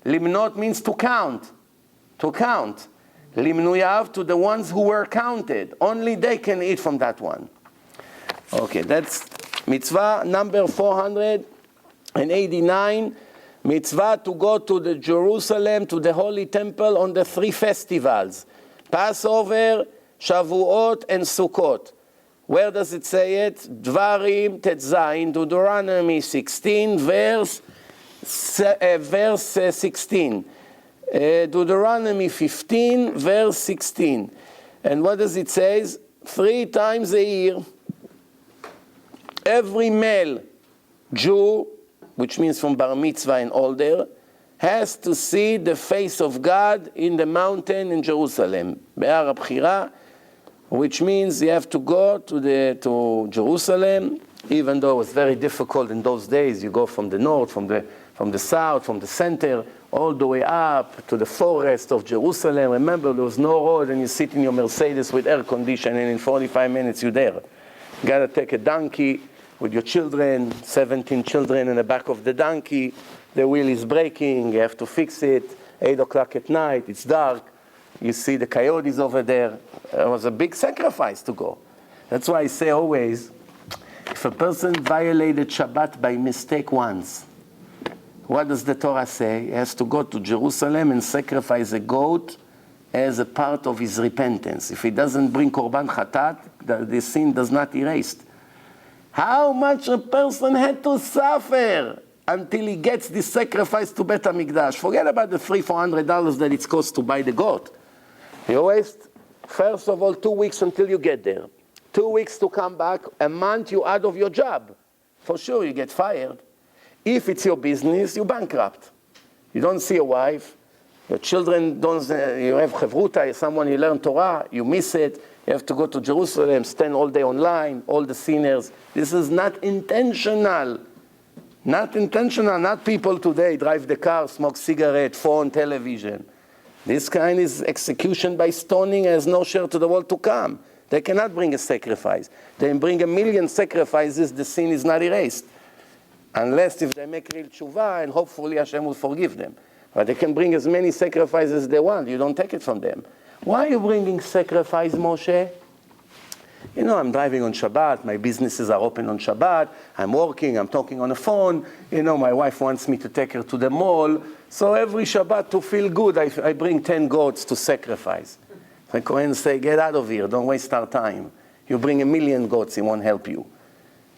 למנות means to count. To count. למנוייו, to the ones who were counted. Only they can eat from that one. Okay, that's mitzvah number 489. Mitzvah to go to the Jerusalem, to the Holy Temple on the 3 festivals. Passover, Shavuot, and Sukkot. Where does it say it? Dvarim Tetzayin, Deuteronomy 16, verse 16. Deuteronomy 15, verse 16. And what does it say? 3 times a year, every male Jew, which means from Bar Mitzvah and older, has to see the face of God in the mountain in Jerusalem, Be'ar HaBchira, which means you have to go to Jerusalem, even though it was very difficult in those days. You go from the north, from the south, from the center, all the way up to the forest of Jerusalem. Remember, there was no road, and you sit in your Mercedes with air conditioning, and in 45 minutes you're there. You got to take a donkey with your children, 17 children in the back of the donkey. The wheel is breaking, you have to fix it. 8 o'clock at night, it's dark. You see the coyotes over there. It was a big sacrifice to go. That's why I say always, if a person violated Shabbat by mistake once, what does the Torah say? He has to go to Jerusalem and sacrifice a goat as a part of his repentance. If he doesn't bring Korban Chatat, the sin does not erase. How much a person had to suffer until he gets this sacrifice to Bet HaMikdash. Forget about the $300-400 that it costs to buy the goat. You waste, first of all, 2 weeks until you get there. 2 weeks to come back, a month you're out of your job. For sure, you get fired. If it's your business, you're bankrupt. You don't see a wife. Your children don't, you have Chevruta, someone you learn Torah, you miss it. You have to go to Jerusalem, stand all day online, all the sinners. This is not intentional. Not intentional. Not people today drive the car, smoke cigarette, phone, television. This kind is execution by stoning, has no share to the world to come. They cannot bring a sacrifice. They bring 1,000,000 sacrifices, the sin is not erased. Unless if they make real tshuva, and hopefully Hashem will forgive them. But they can bring as many sacrifices as they want. You don't take it from them. Why are you bringing sacrifice, Moshe? I'm driving on Shabbat, my businesses are open on Shabbat, I'm working, I'm talking on the phone, my wife wants me to take her to the mall, so every Shabbat to feel good, I bring 10 goats to sacrifice. The Kohen say, get out of here, don't waste our time. You bring 1,000,000 goats, it won't help you.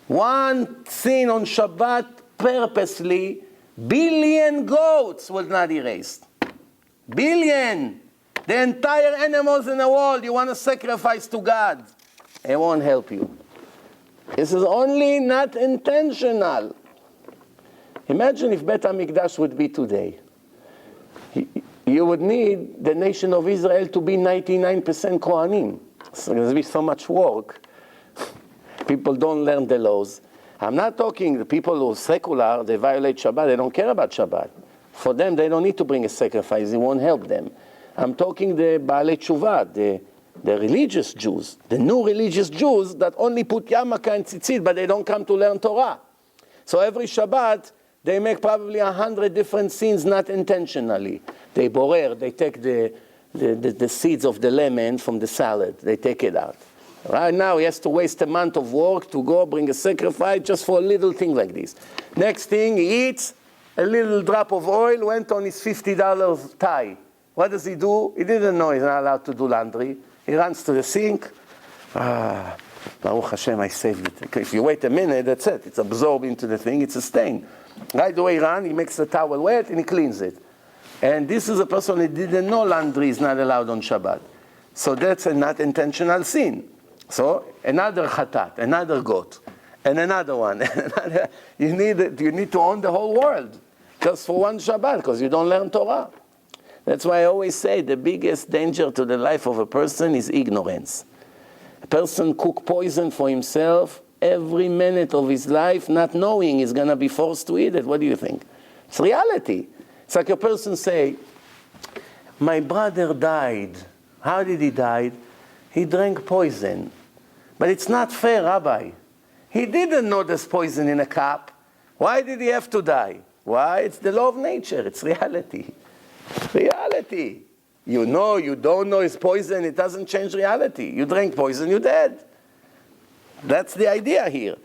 One sin on Shabbat purposely, 1,000,000,000 goats will not erase. 1,000,000,000. The entire animals in the world you want to sacrifice to God. It won't help you. This is only not intentional. Imagine if Bet HaMikdash would be today. You would need the nation of Israel to be 99% Kohanim. So there's be so much work. People don't learn the laws. I'm not talking the people who are secular, they violate Shabbat, they don't care about Shabbat. For them, they don't need to bring a sacrifice, it won't help them. I'm talking the Baalei Tshuva, the religious Jews, the new religious Jews that only put yarmulke and tzitzit, but they don't come to learn Torah. So every Shabbat, they make probably 100 different sins, not intentionally. They borer, they take the seeds of the lemon from the salad, they take it out. Right now, he has to waste a month of work to go bring a sacrifice just for a little thing like this. Next thing, he eats, a little drop of oil went on his $50 tie. What does he do? He didn't know he's not allowed to do laundry. He runs to the sink. Baruch Hashem, I saved it. If you wait a minute, that's it. It's absorbed into the thing. It's a stain. Right away, he runs, he makes the towel wet, and he cleans it. And this is a person who didn't know laundry is not allowed on Shabbat. So that's a not intentional sin. So another chatat, another goat, and another one. You need to own the whole world just for one Shabbat because you don't learn Torah. That's why I always say the biggest danger to the life of a person is ignorance. A person cook poison for himself every minute of his life, not knowing he's going to be forced to eat it. What do you think? It's reality. It's like a person say, my brother died. How did he die? He drank poison. But it's not fair, Rabbi. He didn't know there's poison in a cup. Why did he have to die? Why? It's the law of nature. It's reality. Reality. You know, you don't know it's poison, it doesn't change reality. You drink poison, you're dead. That's the idea here.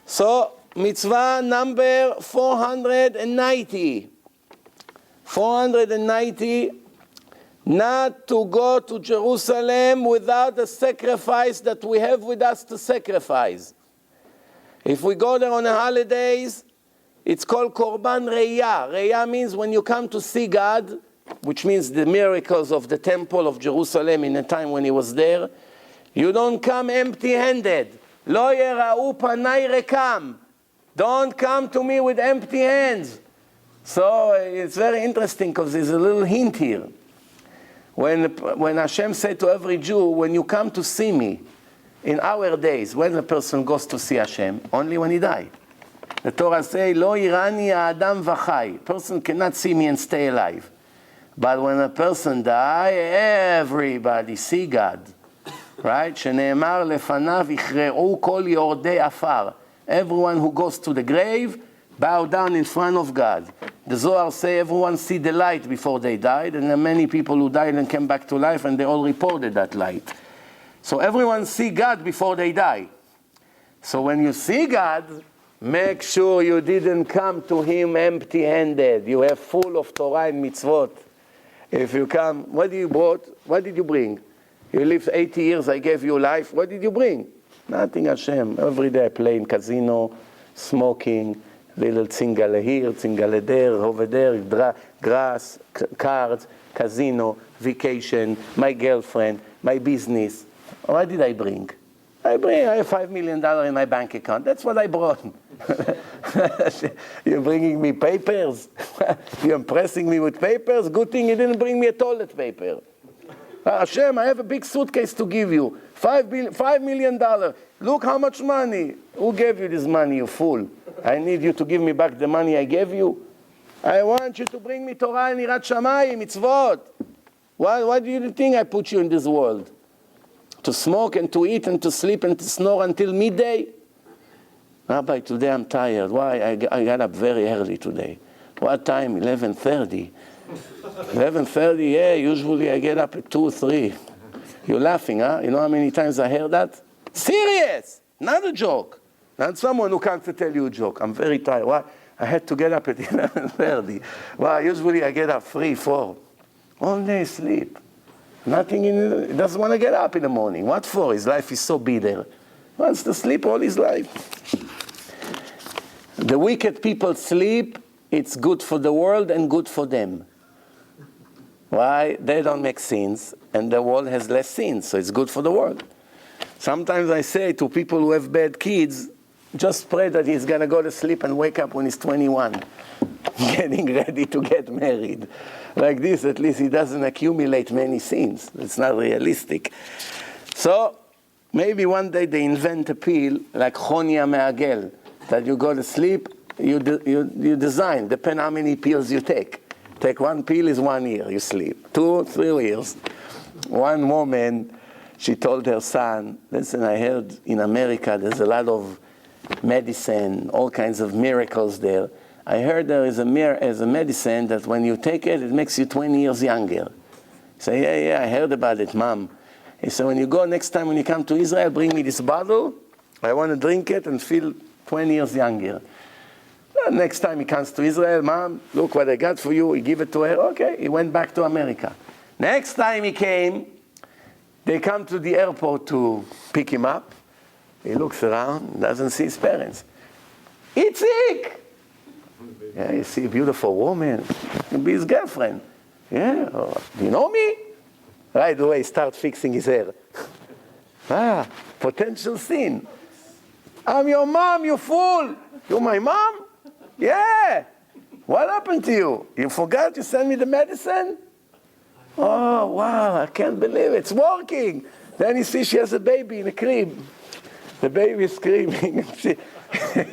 So, mitzvah number 490. 490, not to go to Jerusalem without the sacrifice that we have with us to sacrifice. If we go there on the holidays, it's called Korban Re'iyah. Re'iyah means when you come to see God, which means the miracles of the temple of Jerusalem in the time when he was there, you don't come empty-handed. Lo yera'u panai rekam. Don't come to me with empty hands. So it's very interesting because there's a little hint here. When Hashem said to every Jew, when you come to see me, in our days, when a person goes to see Hashem, only when he dies. The Torah says, Lo irani adam v'chai. Person cannot see me and stay alive. But when a person dies, everybody see God. Right? שנאמר לפניו יכרעו כל יורדי עפר. Everyone who goes to the grave, bow down in front of God. The Zohar say everyone see the light before they died, and there are many people who died and came back to life, and they all reported that light. So everyone see God before they die. So when you see God, make sure you didn't come to him empty-handed. You have full of Torah and mitzvot. If you come, what did you brought? What did you bring? You lived 80 years, I gave you life. What did you bring? Nothing, Hashem. Every day I play in casino, smoking, little tzingale here, tzingale there, over there, grass, cards, casino, vacation, my girlfriend, my business. What did I bring? I have $5 million in my bank account. That's what I brought. You're bringing me papers? You're impressing me with papers? Good thing you didn't bring me a toilet paper. Hashem, I have a big suitcase to give you. $5 million. Look how much money. Who gave you this money, you fool? I need you to give me back the money I gave you. I want you to bring me Torah and Yirat Shamayim, mitzvot. Why do you think I put you in this world? To smoke and to eat and to sleep and to snore until midday? Rabbi, today I'm tired. Why? I got up very early today. What time? 11:30. 11:30, yeah, usually I get up at 2, 3. You're laughing, huh? You know how many times I heard that? Serious, not a joke. Not someone who comes to tell you a joke. I'm very tired. Why? I had to get up at 11:30. Well, usually I get up 3, 4. All day sleep. Nothing he doesn't want to get up in the morning. What for? His life is so bitter. He wants to sleep all his life. The wicked people sleep. It's good for the world and good for them. Why? They don't make sins, and the world has less sins, so it's good for the world. Sometimes I say to people who have bad kids, just pray that he's going to go to sleep and wake up when he's 21, getting ready to get married. Like this, at least he doesn't accumulate many sins. It's not realistic. So maybe one day they invent a pill like Chonia Me'agel, that you go to sleep, you design, depend how many pills you take. Take one pill is 1 year, you sleep. 2, 3 years. One woman, she told her son, listen, I heard in America there's a lot of medicine, all kinds of miracles there. I heard there is a medicine that when you take it, it makes you 20 years younger. He said, yeah, I heard about it, Mom. He said, when you go next time when you come to Israel, bring me this bottle. I want to drink it and feel 20 years younger. Next time he comes to Israel, Mom, look what I got for you. He give it to her. Okay, he went back to America. Next time he came, they come to the airport to pick him up. He looks around, doesn't see his parents. Itzik! Yeah, you see a beautiful woman. Can be his girlfriend. Yeah, do you know me? Right away, start fixing his hair. Potential sin. I'm your mom, you fool. You're my mom? Yeah. What happened to you? You forgot to send me the medicine? Oh, wow, I can't believe it. It's working. Then you see she has a baby in a crib. The baby is screaming. He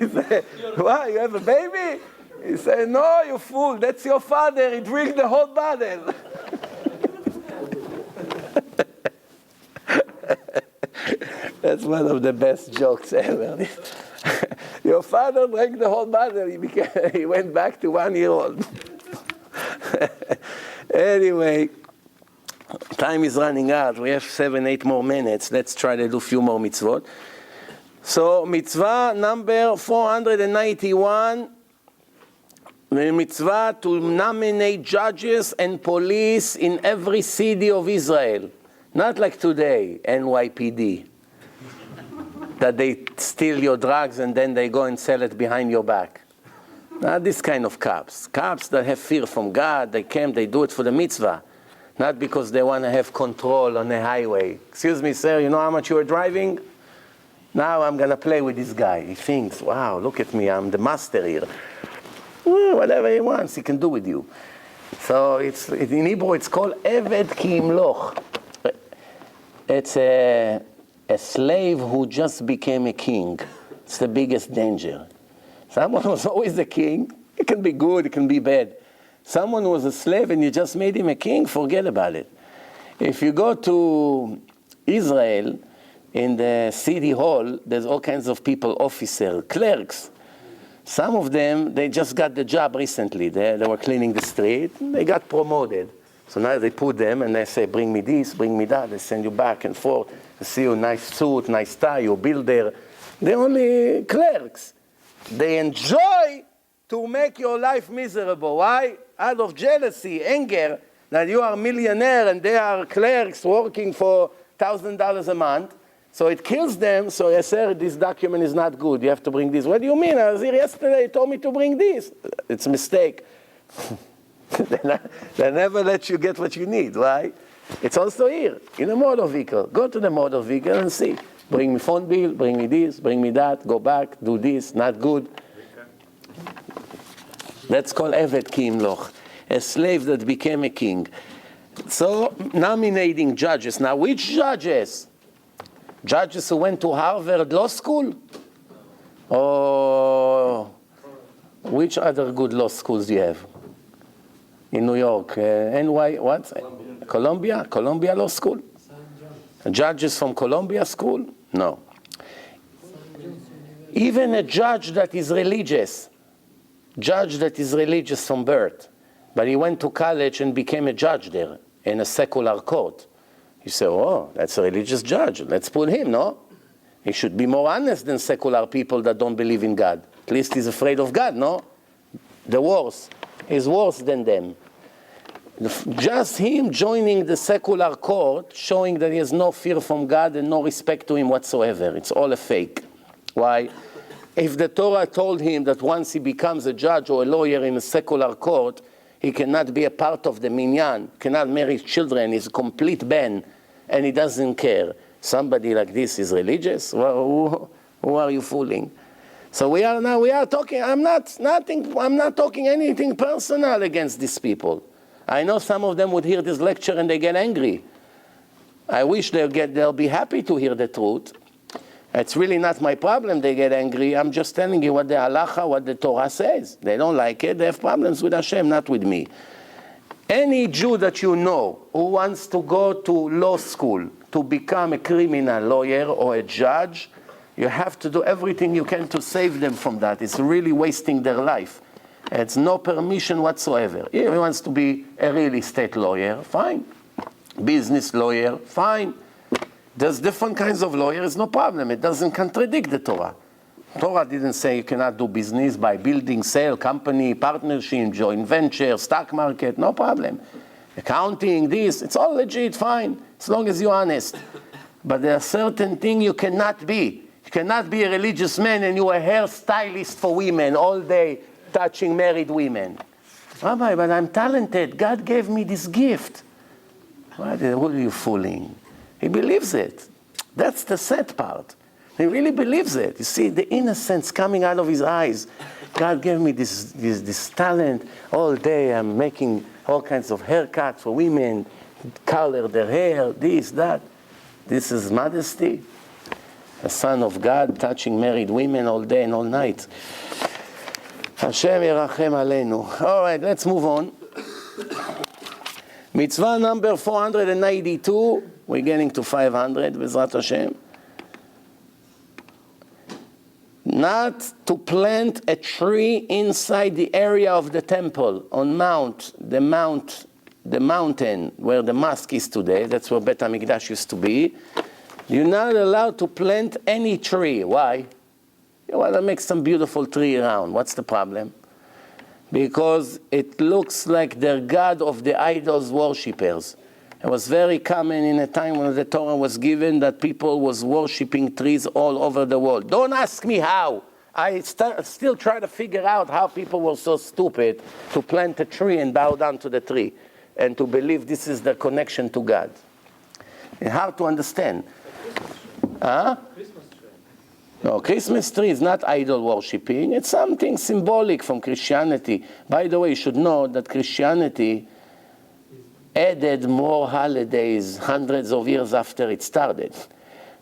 said, what, you have a baby? He said, no, you fool, that's your father. He drank the whole bottle. That's one of the best jokes ever. Your father drank the whole bottle. He went back to 1 year old. Anyway, time is running out. We have 7, 8 more minutes. Let's try to do a few more mitzvot. So, mitzvah number 491, the mitzvah to nominate judges and police in every city of Israel. Not like today, NYPD, that they steal your drugs and then they go and sell it behind your back. Not this kind of cops. Cops that have fear from God, they came, they do it for the mitzvah. Not because they want to have control on the highway. Excuse me, sir, you know how much you are driving? Now I'm going to play with this guy. He thinks, wow, look at me, I'm the master here. Well, whatever he wants, he can do with you. So in Hebrew it's called Eved Ki Imloch. It's a slave who just became a king. It's the biggest danger. Someone was always a king. It can be good, it can be bad. Someone who was a slave and you just made him a king, forget about it. If you go to Israel, in the city hall, there's all kinds of people, officers, clerks. Some of them, they just got the job recently. They were cleaning the street. They got promoted. So now they put them and they say, bring me this, bring me that. They send you back and forth. They see you, nice suit, nice tie, you builder. They're only clerks. They enjoy to make your life miserable. Why? Out of jealousy, anger, that you are a millionaire and they are clerks working for $1,000 a month. So it kills them. So I said, this document is not good. You have to bring this. What do you mean? I was here yesterday. You told me to bring this. It's a mistake. They never let you get what you need, right? It's also here, in a motor vehicle. Go to the motor vehicle and see. Bring me phone bill, bring me this, bring me that, go back, do this, not good. That's called Eved Ki Imloch, a slave that became a king. So, nominating judges. Now, which judges? Judges who went to Harvard Law School? Or which other good law schools do you have? In New York, what? Columbia Law School? Judges from Columbia School? No. Even a judge that is religious from birth, but he went to college and became a judge there in a secular court. You say, oh, that's a religious judge. Let's put him, no? He should be more honest than secular people that don't believe in God. At least he's afraid of God, no? The worse. He's worse than them. Just him joining the secular court, showing that he has no fear from God and no respect to him whatsoever. It's all a fake. Why? If the Torah told him that once he becomes a judge or a lawyer in a secular court, he cannot be a part of the minyan, cannot marry children, he's a complete ban, and he doesn't care. Somebody like this is religious? Well, who are you fooling? So we are talking, I'm not talking anything personal against these people. I know some of them would hear this lecture and they get angry. I wish they'll be happy to hear the truth. It's really not my problem they get angry. I'm just telling you what the halacha, what the Torah says. They don't like it. They have problems with Hashem, not with me. Any Jew that you know who wants to go to law school to become a criminal lawyer or a judge, you have to do everything you can to save them from that. It's really wasting their life. It's no permission whatsoever. If he wants to be a real estate lawyer, fine. Business lawyer, fine. There's different kinds of lawyers, no problem. It doesn't contradict the Torah. Torah didn't say you cannot do business by building, sale, company, partnership, joint venture, stock market, no problem. Accounting, this, it's all legit, fine, as long as you're honest. But there are certain things you cannot be. You cannot be a religious man and you're a hairstylist for women all day, touching married women. Rabbi, but I'm talented. God gave me this gift. What are you fooling? He believes it. That's the sad part. He really believes it. You see the innocence coming out of his eyes. God gave me this talent. All day I'm making all kinds of haircuts for women, color their hair, this, that. This is modesty. A son of God touching married women all day and all night. Hashem yerachem aleinu. All right, let's move on. Mitzvah number 492. We're getting to 500, Bezrat Hashem. Not to plant a tree inside the area of the temple, on the mountain where the mosque is today. That's where Bet HaMikdash used to be. You're not allowed to plant any tree. Why? You want to make some beautiful tree around. What's the problem? Because it looks like the god of the idols worshippers. It was very common in a time when the Torah was given that people was worshipping trees all over the world. Don't ask me how. I still try to figure out how people were so stupid to plant a tree and bow down to the tree and to believe this is their connection to God. It's hard to understand. No, Christmas tree is not idol worshipping. It's something symbolic from Christianity. By the way, you should know that Christianity added more holidays hundreds of years after it started.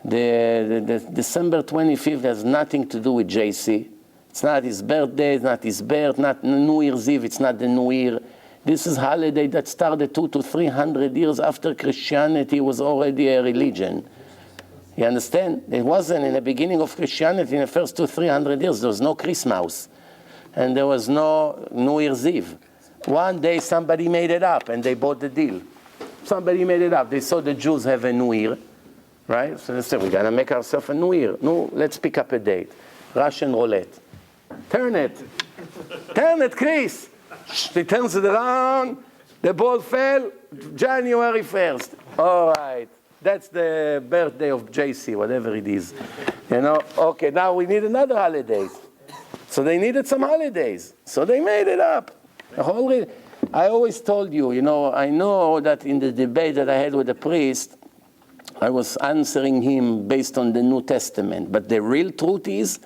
The December 25th has nothing to do with JC. It's not his birthday, it's not his birth, not New Year's Eve, it's not the New Year. This is holiday that started 200 to 300 years after Christianity was already a religion. You understand? It wasn't in the beginning of Christianity, in the first 200-300 years, there was no Christmas. And there was no New Year's Eve. One day somebody made it up and they bought the deal. Somebody made it up. They saw the Jews have a New Year, right? So they said, we're going to make ourselves a New Year. No, let's pick up a date. Russian roulette. Turn it. Turn it, Chris. He turns it around. The ball fell January 1st. All right. That's the birthday of JC, whatever it is. You know, okay, now we need another holiday. So they needed some holidays. So they made it up. I always told you, you know, I know that in the debate that I had with the priest, I was answering him based on the New Testament. But the real truth is,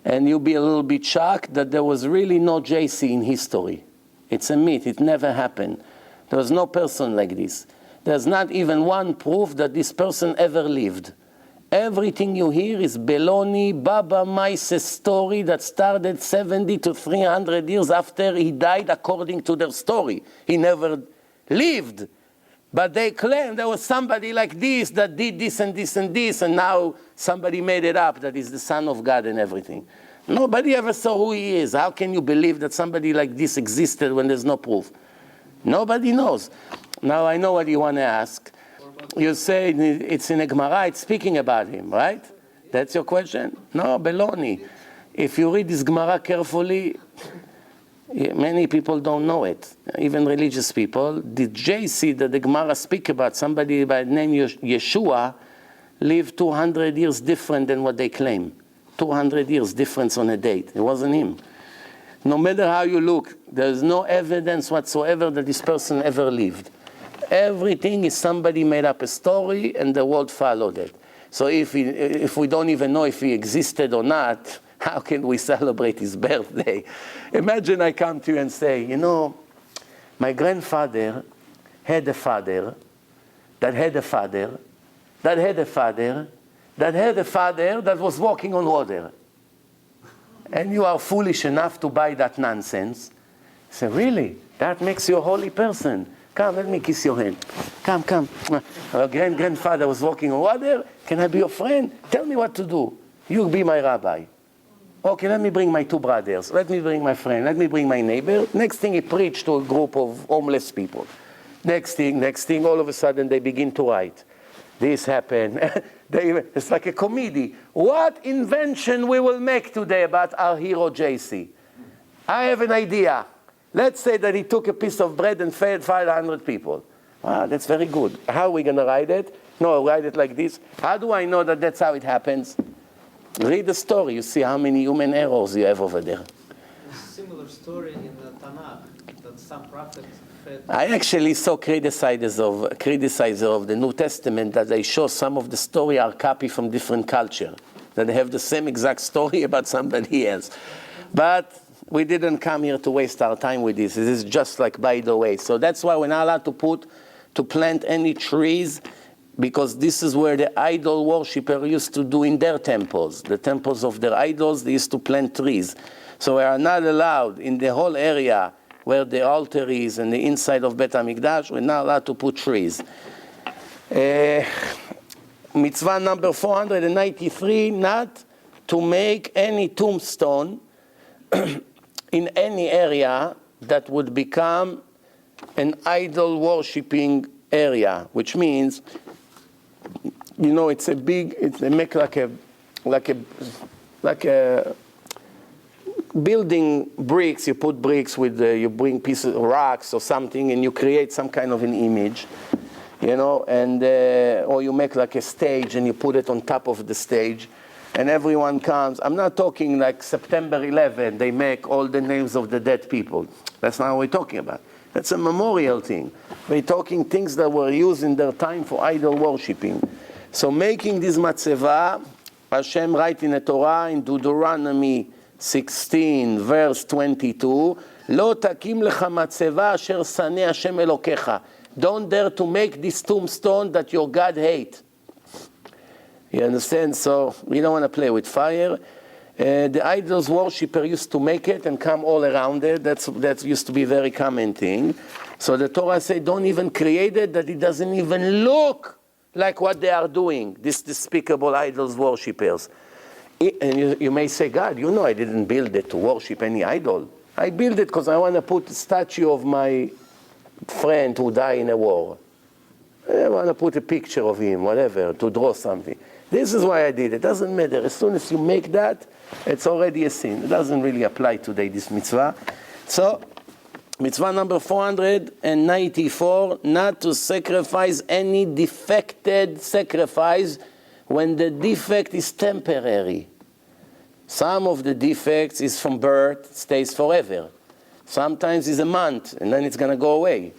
and you'll be a little bit shocked, that there was really no JC in history. It's a myth. It never happened. There was no person like this. There's not even one proof that this person ever lived. Everything you hear is baloney, Baba Maise's story that started 70 to 300 years after he died, according to their story. He never lived. But they claim there was somebody like this that did this and this and this, and now somebody made it up that he's the Son of God and everything. Nobody ever saw who he is. How can you believe that somebody like this existed when there's no proof? Nobody knows. Now I know what you want to ask. You say it's in a Gemara, it's speaking about him, right? That's your question? No, baloney. If you read this Gemara carefully, many people don't know it, even religious people. The JC that the Gemara speak about, somebody by the name Yeshua, lived 200 years different than what they claim. 200 years difference on a date. It wasn't him. No matter how you look, there's no evidence whatsoever that this person ever lived. Everything is somebody made up a story and the world followed it. So if we don't even know if he existed or not, how can we celebrate his birthday? Imagine I come to you and say, you know, my grandfather had a father that had a father that had a father that had a father that was walking on water. And you are foolish enough to buy that nonsense. Say, really? That makes you a holy person. Come, let me kiss your hand. Come. Our grandfather was walking on water. Can I be your friend? Tell me what to do. You be my rabbi. Okay, let me bring my two brothers. Let me bring my friend. Let me bring my neighbor. Next thing, he preached to a group of homeless people. Next thing, all of a sudden, they begin to write. This happened. It's like a comedy. What invention we will make today about our hero JC? I have an idea. Let's say that he took a piece of bread and fed 500 people. Wow, that's very good. How are we going to write it? No, write it like this. How do I know that that's how it happens? Read the story. You see how many human errors you have over there.
A similar story in the Tanakh, that some prophets fed...
I actually saw criticizers of the New Testament that they show some of the story are copy from different culture, that they have the same exact story about somebody else. But we didn't come here to waste our time with this. This is just like by the way. So that's why we're not allowed to plant any trees, because this is where the idol worshiper used to do in their temples. The temples of their idols, they used to plant trees. So we are not allowed in the whole area where the altar is and the inside of Bet HaMikdash, we're not allowed to put trees. Mitzvah number 493, not to make any tombstone in any area that would become an idol worshipping area, which means, you know, they make like a building bricks. You put bricks with, you bring pieces of rocks or something, and you create some kind of an image, you know, and or you make like a stage and you put it on top of the stage, and everyone comes. I'm not talking like September 11. They make all the names of the dead people. That's not what we're talking about. That's a memorial thing. We're talking things that were used in their time for idol worshipping. So making this matzeva, Hashem write in the Torah, in Deuteronomy 16, verse 22, Lo takim lecha matzeva asher saneh Hashem Elokecha. Don't dare to make this tombstone that your God hates. You understand? So we don't want to play with fire. The idols worshiper used to make it and come all around it. That used to be a very common thing. So the Torah says, don't even create it, that it doesn't even look like what they are doing, these despicable idols worshippers. And you may say, God, you know I didn't build it to worship any idol. I built it because I want to put a statue of my friend who died in a war. I want to put a picture of him, whatever, to draw something. This is why I did it. It doesn't matter. As soon as you make that, it's already a sin. It doesn't really apply today, this mitzvah. So, mitzvah number 494, not to sacrifice any defected sacrifice when the defect is temporary. Some of the defects is from birth, stays forever. Sometimes it's a month, and then it's going to go away,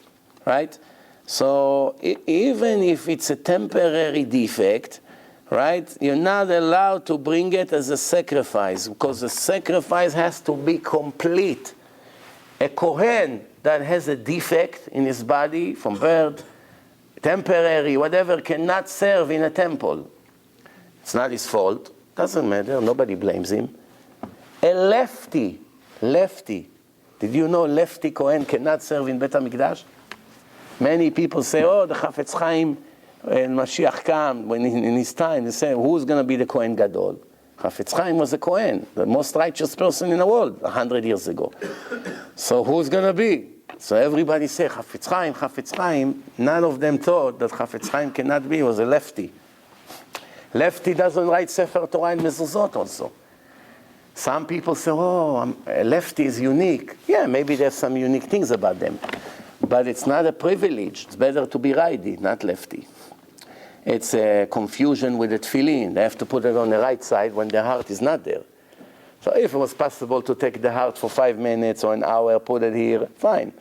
right? So even if it's a temporary defect, right, you're not allowed to bring it as a sacrifice, because the sacrifice has to be complete. A Kohen that has a defect in his body from birth, temporary, whatever, cannot serve in a temple. It's not his fault. Doesn't matter. Nobody blames him. A lefty. Did you know lefty Kohen cannot serve in Bet HaMikdash? Many people say, oh, the Chafetz Chaim and Mashiach come, when in his time, they say, who's going to be the Kohen Gadol? Chafetz Chaim was a Kohen, the most righteous person in the world 100 years ago. So who's going to be? So everybody say, Chafetz Chaim. None of them thought that Chafetz Chaim cannot be. He was a lefty. Lefty doesn't write Sefer Torah and Mezuzot also. Some people say, lefty is unique. Yeah, maybe there's some unique things about them. But it's not a privilege. It's better to be righty, not lefty. It's a confusion with the tefillin. They have to put it on the right side when the heart is not there. So if it was possible to take the heart for 5 minutes or an hour, put it here, fine.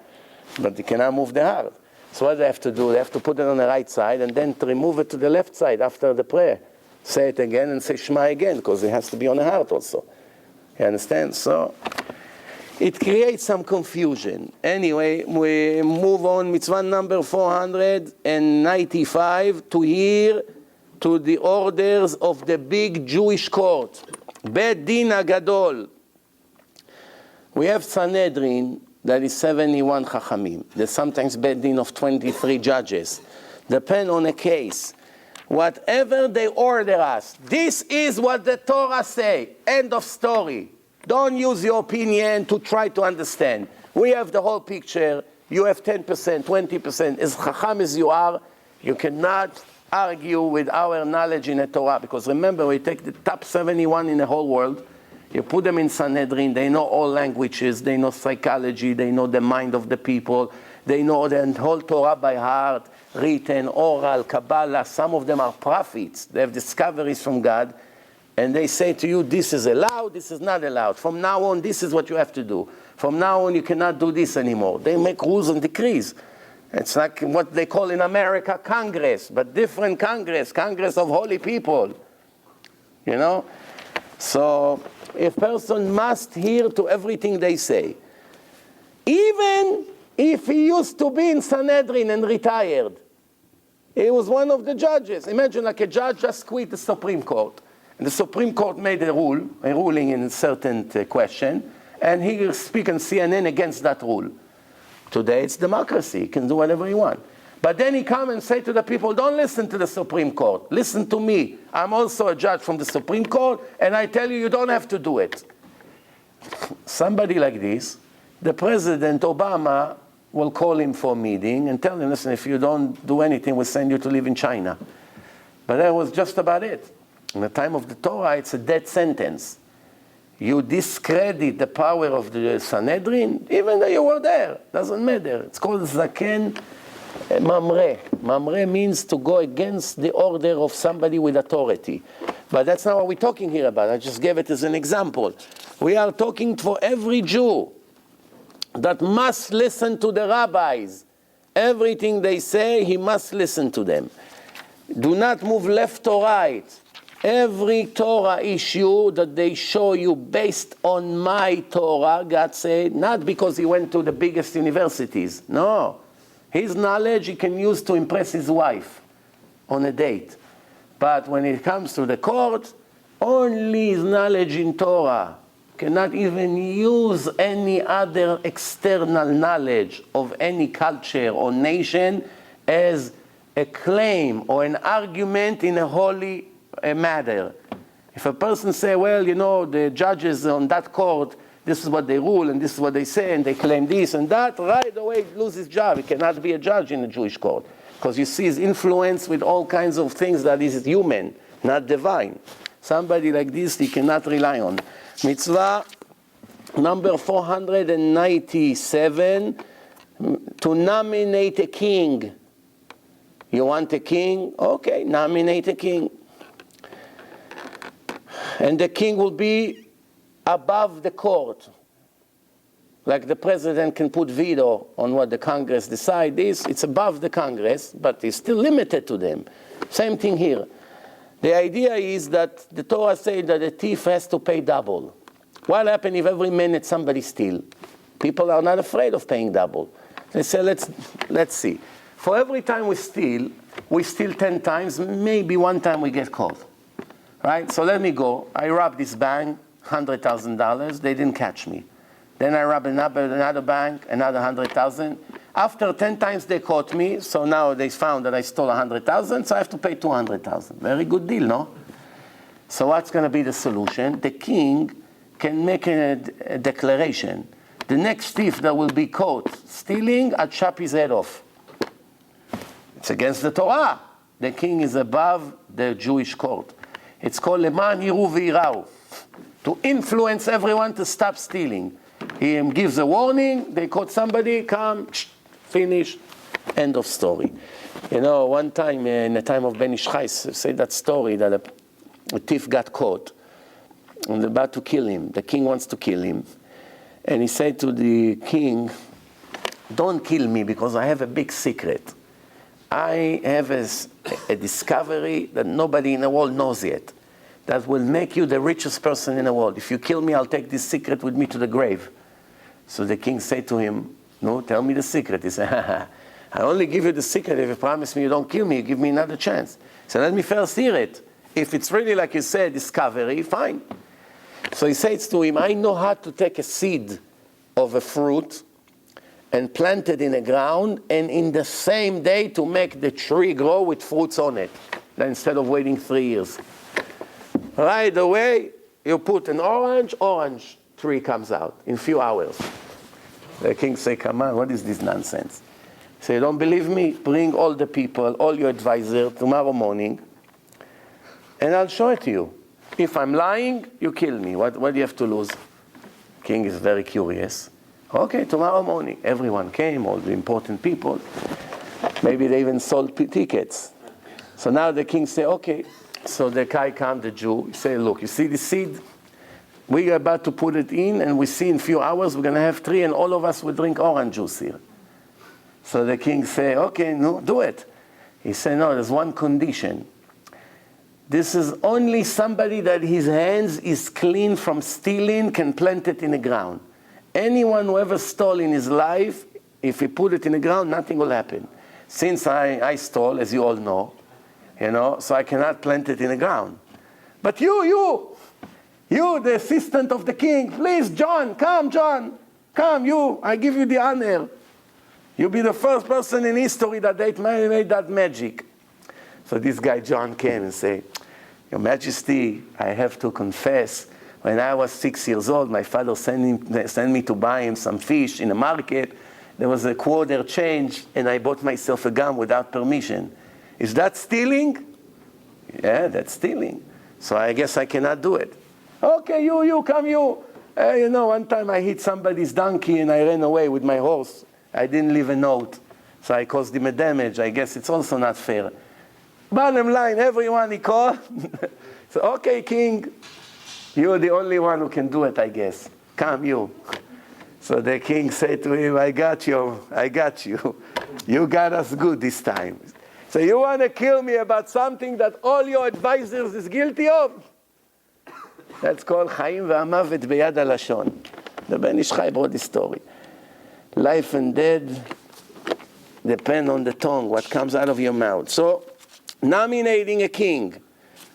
But you cannot move the heart. So what they have to do, they have to put it on the right side and then to remove it to the left side after the prayer. Say it again and say Shema again, because it has to be on the heart also. You understand? So it creates some confusion. Anyway, we move on. Mitzvah number 495, to hear to the orders of the big Jewish court. Bet Din Agadol. We have Sanhedrin, that is 71 Chachamim. There's sometimes Bet Din of 23 judges. Depend on a case. Whatever they order us, this is what the Torah say. End of story. Don't use your opinion to try to understand. We have the whole picture. You have 10%, 20%. As Chacham as you are, you cannot argue with our knowledge in the Torah. Because remember, we take the top 71 in the whole world. You put them in Sanhedrin. They know all languages. They know psychology. They know the mind of the people. They know the whole Torah by heart. Written, oral, Kabbalah, some of them are prophets. They have discoveries from God, and they say to you, this is allowed, this is not allowed. From now on, this is what you have to do. From now on, you cannot do this anymore. They make rules and decrees. It's like what they call in America Congress, but different Congress of holy people. You know? So, a person must hear to everything they say. Even if he used to be in Sanhedrin and retired. He was one of the judges. Imagine like a judge just quit the Supreme Court. And the Supreme Court made a ruling in a certain question, and he speaks on CNN against that rule. Today it's democracy. He can do whatever he wants. But then he comes and say to the people, don't listen to the Supreme Court. Listen to me. I'm also a judge from the Supreme Court, and I tell you, you don't have to do it. Somebody like this, the President Obama will call him for a meeting and tell him, listen, if you don't do anything, we'll send you to live in China. But that was just about it. In the time of the Torah, it's a death sentence. You discredit the power of the Sanhedrin, even though you were there. Doesn't matter. It's called Zaken Mamre. Mamre means to go against the order of somebody with authority. But that's not what we're talking here about. I just gave it as an example. We are talking for every Jew that must listen to the rabbis. Everything they say, he must listen to them. Do not move left or right. Every Torah issue that they show you based on my Torah, God said, not because he went to the biggest universities. No. His knowledge he can use to impress his wife on a date. But when it comes to the court, only his knowledge in Torah. Cannot even use any other external knowledge of any culture or nation as a claim or an argument in a holy matter. If a person say, well, you know, the judges on that court, this is what they rule and this is what they say and they claim this and that, right away he loses his job. He cannot be a judge in a Jewish court because you see his influence with all kinds of things that is human, not divine. Somebody like this he cannot rely on. Mitzvah number 497, to nominate a king. You want a king? Okay, nominate a king. And the king will be above the court. Like the president can put veto on what the Congress decides. It's above the Congress, but it's still limited to them. Same thing here. The idea is that the Torah says that a thief has to pay double. What happens if every minute somebody steals? People are not afraid of paying double. They say, let's see. For every time we steal 10 times, maybe one time we get caught. Right? So let me go. I robbed this bank, $100,000. They didn't catch me. Then I robbed another bank, another 100,000. After 10 times they caught me, so now they found that I stole 100,000, so I have to pay 200,000. Very good deal, no? So what's going to be the solution? The king can make a declaration. The next thief that will be caught stealing, I'll chop his head off. It's against the Torah. The king is above the Jewish court. It's called Leman Yiru V'Yirau, to influence everyone to stop stealing. He gives a warning, they caught somebody, come, finish, end of story. You know, one time, in the time of Ben Ish Chai, say that story that a thief got caught and they're about to kill him. The king wants to kill him. And he said to the king, don't kill me because I have a big secret. I have a discovery that nobody in the world knows yet that will make you the richest person in the world. If you kill me, I'll take this secret with me to the grave. So the king said to him, no, tell me the secret. He said, I only give you the secret if you promise me you don't kill me, you give me another chance. So let me first hear it. If it's really, like you said, discovery, fine. So he says to him, I know how to take a seed of a fruit and plant it in the ground, and in the same day to make the tree grow with fruits on it, instead of waiting 3 years. Right away, you put an orange tree comes out in a few hours. The king say, come on, what is this nonsense? Say, don't believe me? Bring all the people, all your advisors tomorrow morning, and I'll show it to you. If I'm lying, you kill me. What do you have to lose? King is very curious. Okay, tomorrow morning. Everyone came, all the important people. Maybe they even sold tickets. So now the king say, okay. So the guy comes, the Jew, he say, look, you see the seed? We are about to put it in, and we see in a few hours we're going to have 3, and all of us will drink orange juice here. So the king say, okay, no, do it. He said, no, there's one condition. This is only somebody that his hands is clean from stealing can plant it in the ground. Anyone who ever stole in his life, if he put it in the ground, nothing will happen. Since I stole, as you all know, so I cannot plant it in the ground. But you, the assistant of the king, please, John, come, you, I give you the honor. You'll be the first person in history that they made that magic. So this guy, John, came and said, Your Majesty, I have to confess, when I was 6 years old, my father sent me to buy him some fish in the market. There was a quarter change, and I bought myself a gun without permission. Is that stealing? Yeah, that's stealing. So I guess I cannot do it. Okay, you, come, you. One time I hit somebody's donkey and I ran away with my horse. I didn't leave a note, so I caused him a damage. I guess it's also not fair. Bottom line, everyone he called. So, okay, king, you're the only one who can do it, I guess. Come, you. So the king said to him, I got you. You got us good this time. So you want to kill me about something that all your advisors is guilty of? That's called Chaim ve'amavet beyad halashon. The Ben Ish Chai brought this story. Life and death depend on the tongue, what comes out of your mouth. So, nominating a king.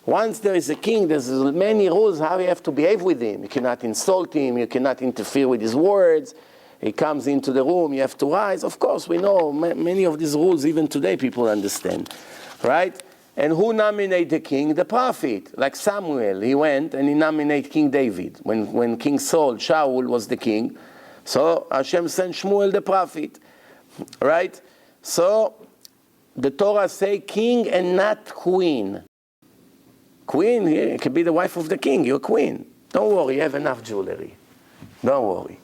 Once there is a king, there's many rules how you have to behave with him. You cannot insult him, you cannot interfere with his words. He comes into the room, you have to rise. Of course, we know many of these rules, even today, people understand. Right? And who nominated the king? The prophet. Like Samuel, he went and he nominated King David. When King Shaul was the king, so Hashem sent Shmuel the prophet. Right? So the Torah say king and not queen. Queen, yeah, can be the wife of the king. You're a queen. Don't worry, you have enough jewelry. Don't worry.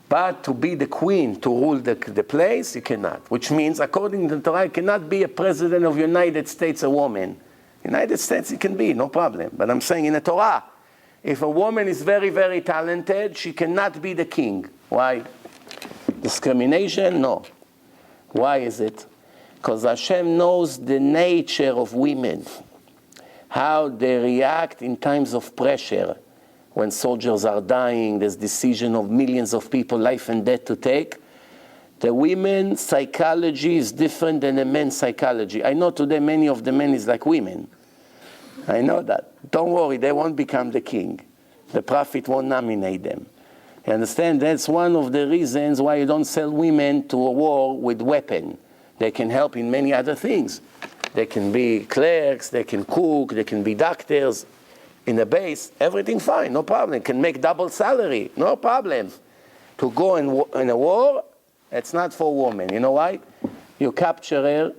But to be the queen, to rule the place, you cannot. Which means, according to the Torah, you cannot be a president of the United States a woman. United States it can be, no problem. But I'm saying in the Torah, if a woman is very, very talented, she cannot be the king. Why? Discrimination? No. Why is it? Because Hashem knows the nature of women, how they react in times of pressure. When soldiers are dying, there's decision of millions of people, life and death to take. The women's psychology is different than the men's psychology. I know today many of the men is like women. I know that. Don't worry, they won't become the king. The prophet won't nominate them. You understand? That's one of the reasons why you don't sell women to a war with weapon. They can help in many other things. They can be clerks, they can cook, they can be doctors. In the base, everything fine, no problem. Can make double salary, no problem. To go in a war, it's not for women. You know why? You capture her,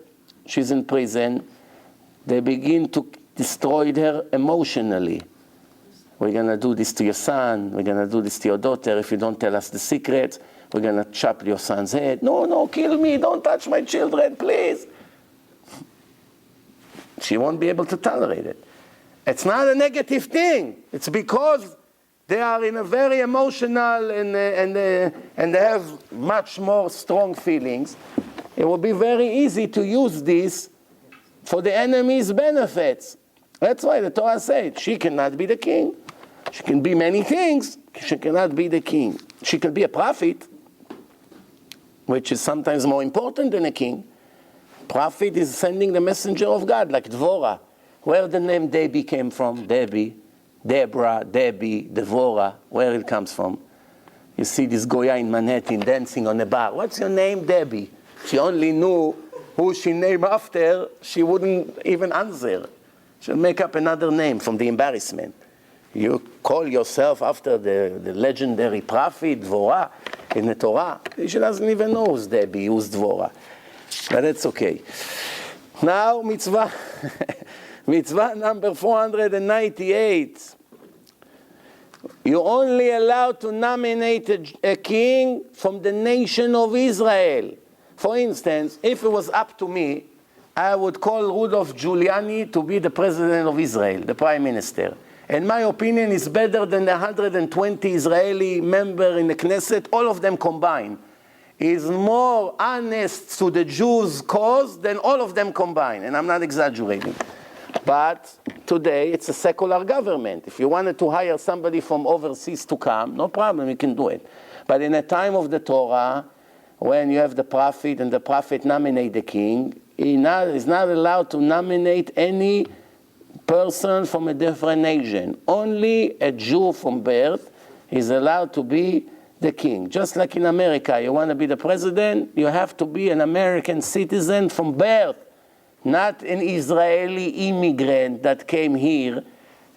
she's in prison. They begin to destroyed her emotionally. We're going to do this to your son. We're going to do this to your daughter. If you don't tell us the secret, we're going to chop your son's head. No, kill me. Don't touch my children, please. She won't be able to tolerate it. It's not a negative thing. It's because they are in a very emotional and they have much more strong feelings. It will be very easy to use this for the enemy's benefits. That's why the Torah says she cannot be the king. She can be many things. She cannot be the king. She can be a prophet, which is sometimes more important than a king. Prophet is sending the messenger of God, like Dvorah. Where the name Debbie came from? Debbie, Deborah, Debbie, Devorah. Where it comes from? You see this Goya in Manhattan dancing on a bar. What's your name, Debbie? She only knew who she named after. She wouldn't even answer. She'll make up another name from the embarrassment. You call yourself after the legendary prophet, Dvorah, in the Torah. She doesn't even know who's Debbie, who's Dvorah. But it's okay. Now, mitzvah, mitzvah number 498. You're only allowed to nominate a king from the nation of Israel. For instance, if it was up to me, I would call Rudolph Giuliani to be the president of Israel, the prime minister. And my opinion is better than the 120 Israeli members in the Knesset, all of them combined. Is more honest to the Jews' cause than all of them combined. And I'm not exaggerating. But today, it's a secular government. If you wanted to hire somebody from overseas to come, no problem, you can do it. But in a time of the Torah, when you have the prophet and the prophet nominate the king, he is not allowed to nominate any person from a different nation. Only a Jew from birth is allowed to be the king. Just like in America, you want to be the president, you have to be an American citizen from birth, not an Israeli immigrant that came here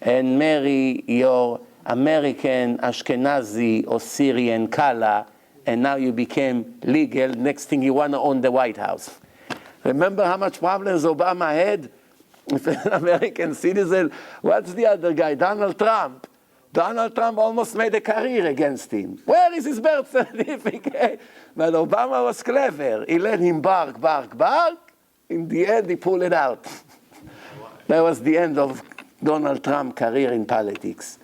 and marry your American, Ashkenazi, or Syrian Kala, and now you became legal. Next thing you want to own the White House. Remember how much problems Obama had with an American citizen? What's the other guy? Donald Trump. Donald Trump almost made a career against him. Where is his birth certificate? But Obama was clever. He let him bark. In the end, he pulled it out. That was the end of Donald Trump's career in politics.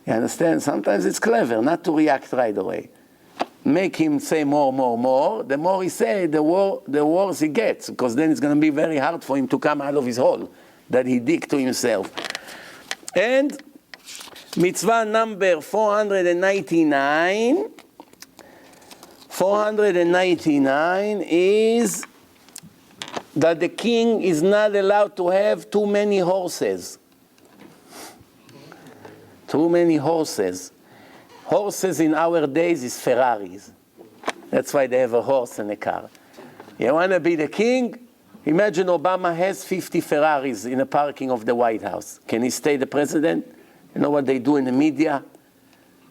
You understand? Sometimes it's clever not to react right away. Make him say more. The more he says, the worse he gets, because then it's going to be very hard for him to come out of his hole that he dig to himself. And mitzvah number 499. 499 is that the king is not allowed to have too many horses. Too many horses. Horses in our days is Ferraris. That's why they have a horse and a car. You want to be the king? Imagine Obama has 50 Ferraris in the parking of the White House. Can he stay the president? You know what they do in the media?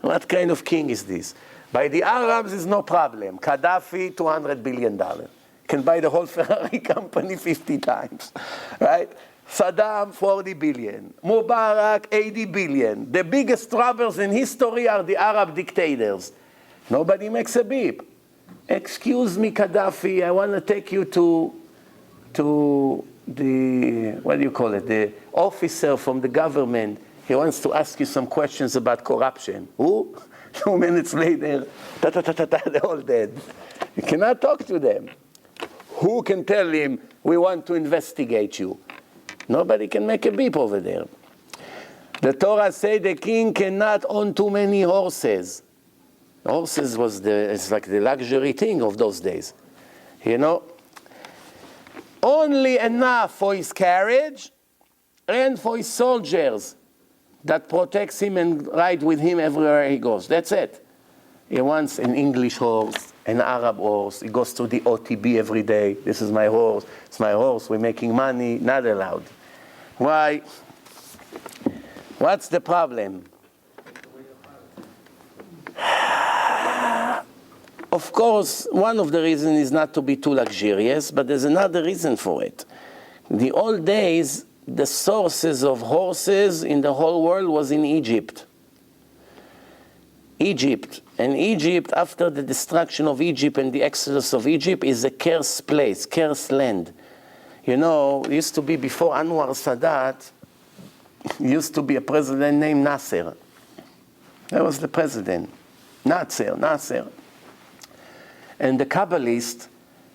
What kind of king is this? By the Arabs is no problem. Gaddafi, $200 billion. Can buy the whole Ferrari company 50 times, right? Saddam, 40 billion. Mubarak, 80 billion. The biggest robbers in history are the Arab dictators. Nobody makes a beep. Excuse me, Gaddafi, I want to take you to the, what do you call it, the officer from the government. He wants to ask you some questions about corruption. Who? 2 minutes later, they're all dead. You cannot talk to them. Who can tell him, we want to investigate you? Nobody can make a beep over there. The Torah says the king cannot own too many horses. Horses it's like the luxury thing of those days. You know? Only enough for his carriage and for his soldiers that protects him and ride with him everywhere he goes. That's it. He wants an English horse, an Arab horse. He goes to the OTB every day. This is my horse. It's my horse. We're making money. Not allowed. Why? What's the problem? Of course, one of the reasons is not to be too luxurious, but there's another reason for it. In the old days, the sources of horses in the whole world was in Egypt. And Egypt, after the destruction of Egypt and the exodus of Egypt, is a cursed place, cursed land. You know, it used to be before Anwar Sadat, used to be a president named Nasser. That was the president, Nasser. And the Kabbalists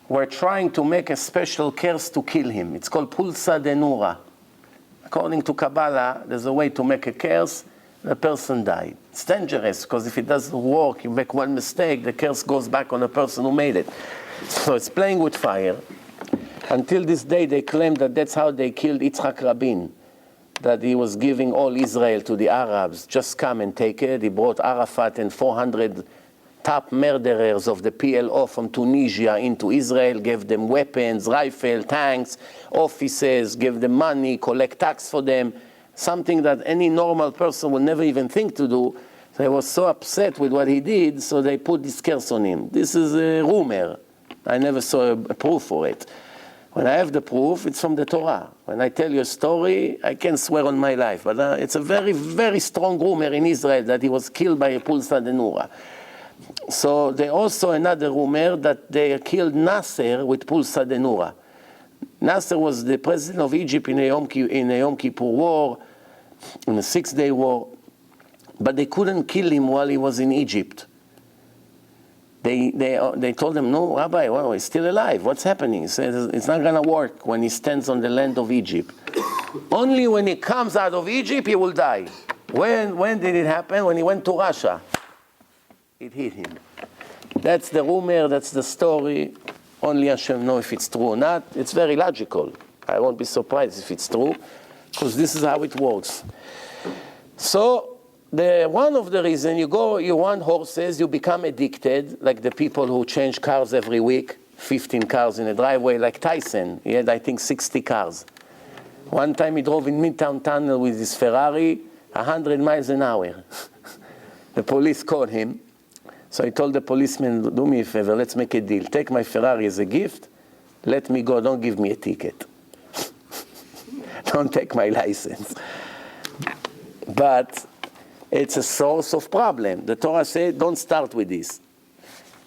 were trying to make a special curse to kill him. It's called Pulsa de Nura. According to Kabbalah, there's a way to make a curse, the person died. It's dangerous, because if it doesn't work, you make one mistake, the curse goes back on the person who made it. So it's playing with fire. Until this day, they claim that that's how they killed Yitzhak Rabin, that he was giving all Israel to the Arabs. Just come and take it. He brought Arafat and 400 top murderers of the PLO from Tunisia into Israel, gave them weapons, rifles, tanks, offices, gave them money, collect tax for them, something that any normal person would never even think to do. They were so upset with what he did, so they put this curse on him. This is a rumor. I never saw a proof for it. When I have the proof, it's from the Torah. When I tell you a story, I can't swear on my life. But it's a very, very strong rumor in Israel that he was killed by a Pulsa de Nura. So there also another rumor that they killed Nasser with Pulsa de Nura. Nasser was the president of Egypt in a Yom Kippur war, in a 6-day war. But they couldn't kill him while he was in Egypt. They told him, no, Rabbi, well, he's still alive. What's happening? He said, it's not going to work when he stands on the land of Egypt. Only when he comes out of Egypt, he will die. When did it happen? When he went to Russia. It hit him. That's the rumor, that's the story. Only Hashem knows if it's true or not. It's very logical. I won't be surprised if it's true, because this is how it works. So, one of the reasons you want horses, you become addicted, like the people who change cars every week, 15 cars in a driveway, like Tyson. He had, I think, 60 cars. One time he drove in Midtown Tunnel with his Ferrari, 100 miles an hour. The police called him. So he told the policeman, do me a favor, let's make a deal. Take my Ferrari as a gift, let me go, don't give me a ticket. Don't take my license. But it's a source of problem. The Torah said, don't start with this.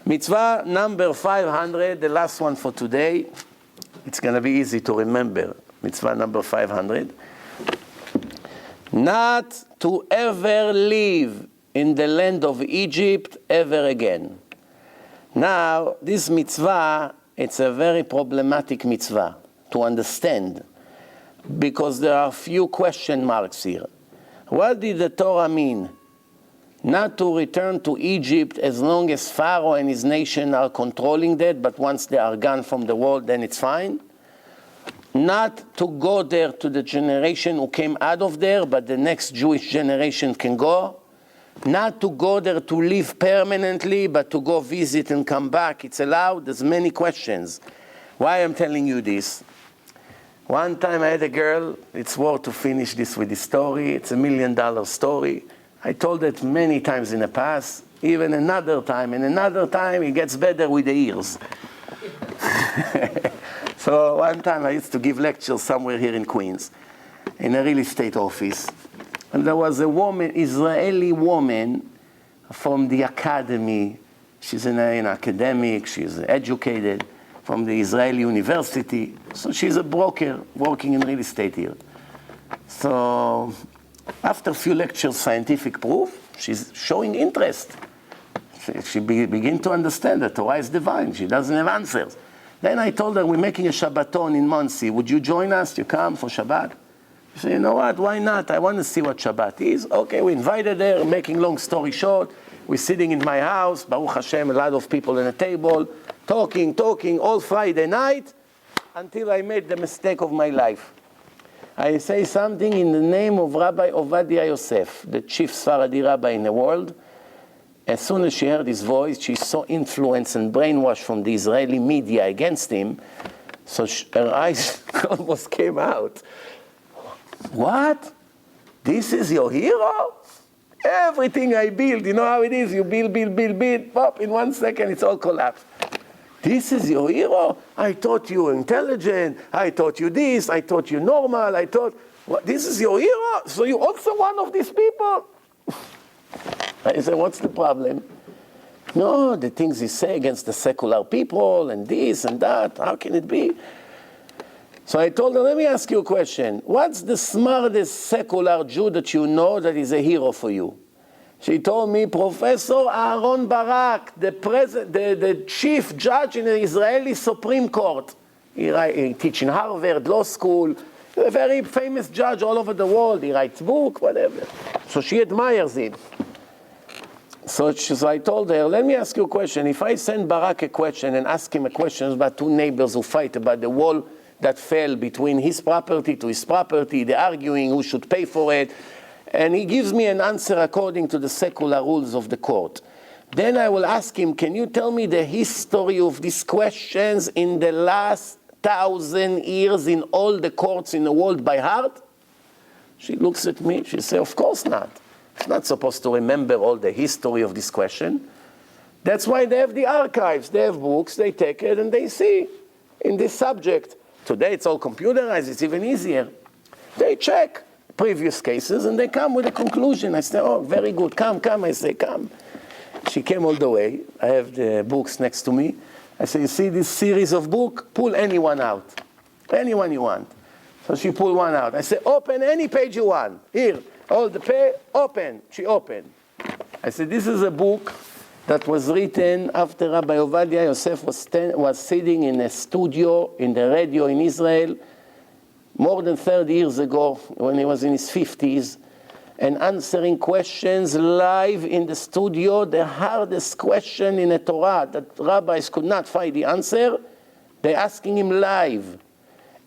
Mitzvah number 500, the last one for today. It's going to be easy to remember. Mitzvah number 500. Not to ever live in the land of Egypt ever again. Now, this mitzvah, it's a very problematic mitzvah to understand, because there are few question marks here. What did the Torah mean? Not to return to Egypt as long as Pharaoh and his nation are controlling that, but once they are gone from the world, then it's fine. Not to go there to the generation who came out of there, but the next Jewish generation can go. Not to go there to live permanently, but to go visit and come back. It's allowed. There's many questions. Why I'm telling you this? One time I had a girl, it's worth to finish this with this story. It's $1 million story. I told it many times in the past, even another time. And another time it gets better with the years. So one time I used to give lectures somewhere here in Queens, in a real estate office. And there was a woman, Israeli woman, from the academy. She's an academic, she's educated from the Israeli university. So she's a broker working in real estate here. So after a few lectures, scientific proof, she's showing interest. She begin to understand that Torah is divine. She doesn't have answers. Then I told her, we're making a Shabbaton in Monsey. Would you join us? You come for Shabbat? She said, you know what, why not? I want to see what Shabbat is. Okay, we invited her, making long story short. We're sitting in my house, Baruch Hashem, a lot of people at a table, talking, all Friday night, until I made the mistake of my life. I say something in the name of Rabbi Ovadia Yosef, the chief Sephardi rabbi in the world. As soon as she heard his voice, she saw influence and brainwash from the Israeli media against him, so her eyes almost came out. What? This is your hero? Everything I build, you know how it is, you build, pop, in 1 second it's all collapsed. This is your hero? I thought you were intelligent. I thought you this. I thought you normal. I thought, what, this is your hero? So you also one of these people? I said, what's the problem? No, the things he say against the secular people and this and that. How can it be? So I told her, let me ask you a question. What's the smartest secular Jew that you know that is a hero for you? She told me, Professor Aaron Barak, the chief judge in the Israeli Supreme Court. He teaches in Harvard Law School. A very famous judge all over the world. He writes books, whatever. So she admires him. So I told her, let me ask you a question. If I send Barak a question and ask him a question about two neighbors who fight about the wall that fell between his property to his property, they're arguing who should pay for it, and he gives me an answer according to the secular rules of the court. Then I will ask him, can you tell me the history of these questions in the last 1,000 years in all the courts in the world by heart? She looks at me, she says, of course not. It's not supposed to remember all the history of this question. That's why they have the archives, they have books, they take it and they see in this subject. Today it's all computerized, it's even easier. They check previous cases and they come with a conclusion. I say, oh, very good, come. I say, come. She came all the way. I have the books next to me. I say, you see this series of books? Pull anyone out. Anyone you want. So she pulled one out. I say, open any page you want. Here, all the page, open. She opened. I said, this is a book that was written after Rabbi Ovadia Yosef was sitting in a studio in the radio in Israel more than 30 years ago when he was in his 50s and answering questions live in the studio, the hardest question in a Torah that rabbis could not find the answer, they're asking him live.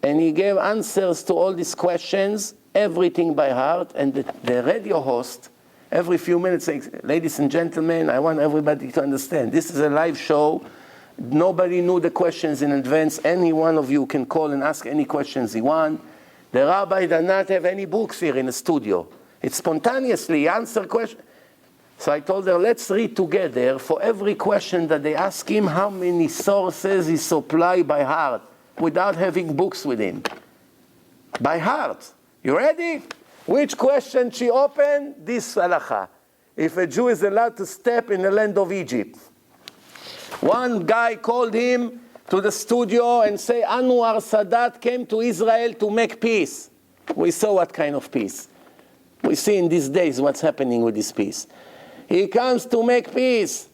And he gave answers to all these questions, everything by heart, and the radio host every few minutes says, ladies and gentlemen, I want everybody to understand, this is a live show. Nobody knew the questions in advance. Any one of you can call and ask any questions you want. The rabbi does not have any books here in the studio. It's spontaneously answer questions. So I told her, let's read together for every question that they ask him, how many sources he supplied by heart without having books with him. By heart. You ready? Which question she opened? This halacha. If a Jew is allowed to step in the land of Egypt. One guy called him to the studio and say, Anwar Sadat came to Israel to make peace. We saw what kind of peace. We see in these days what's happening with this peace. He comes to make peace.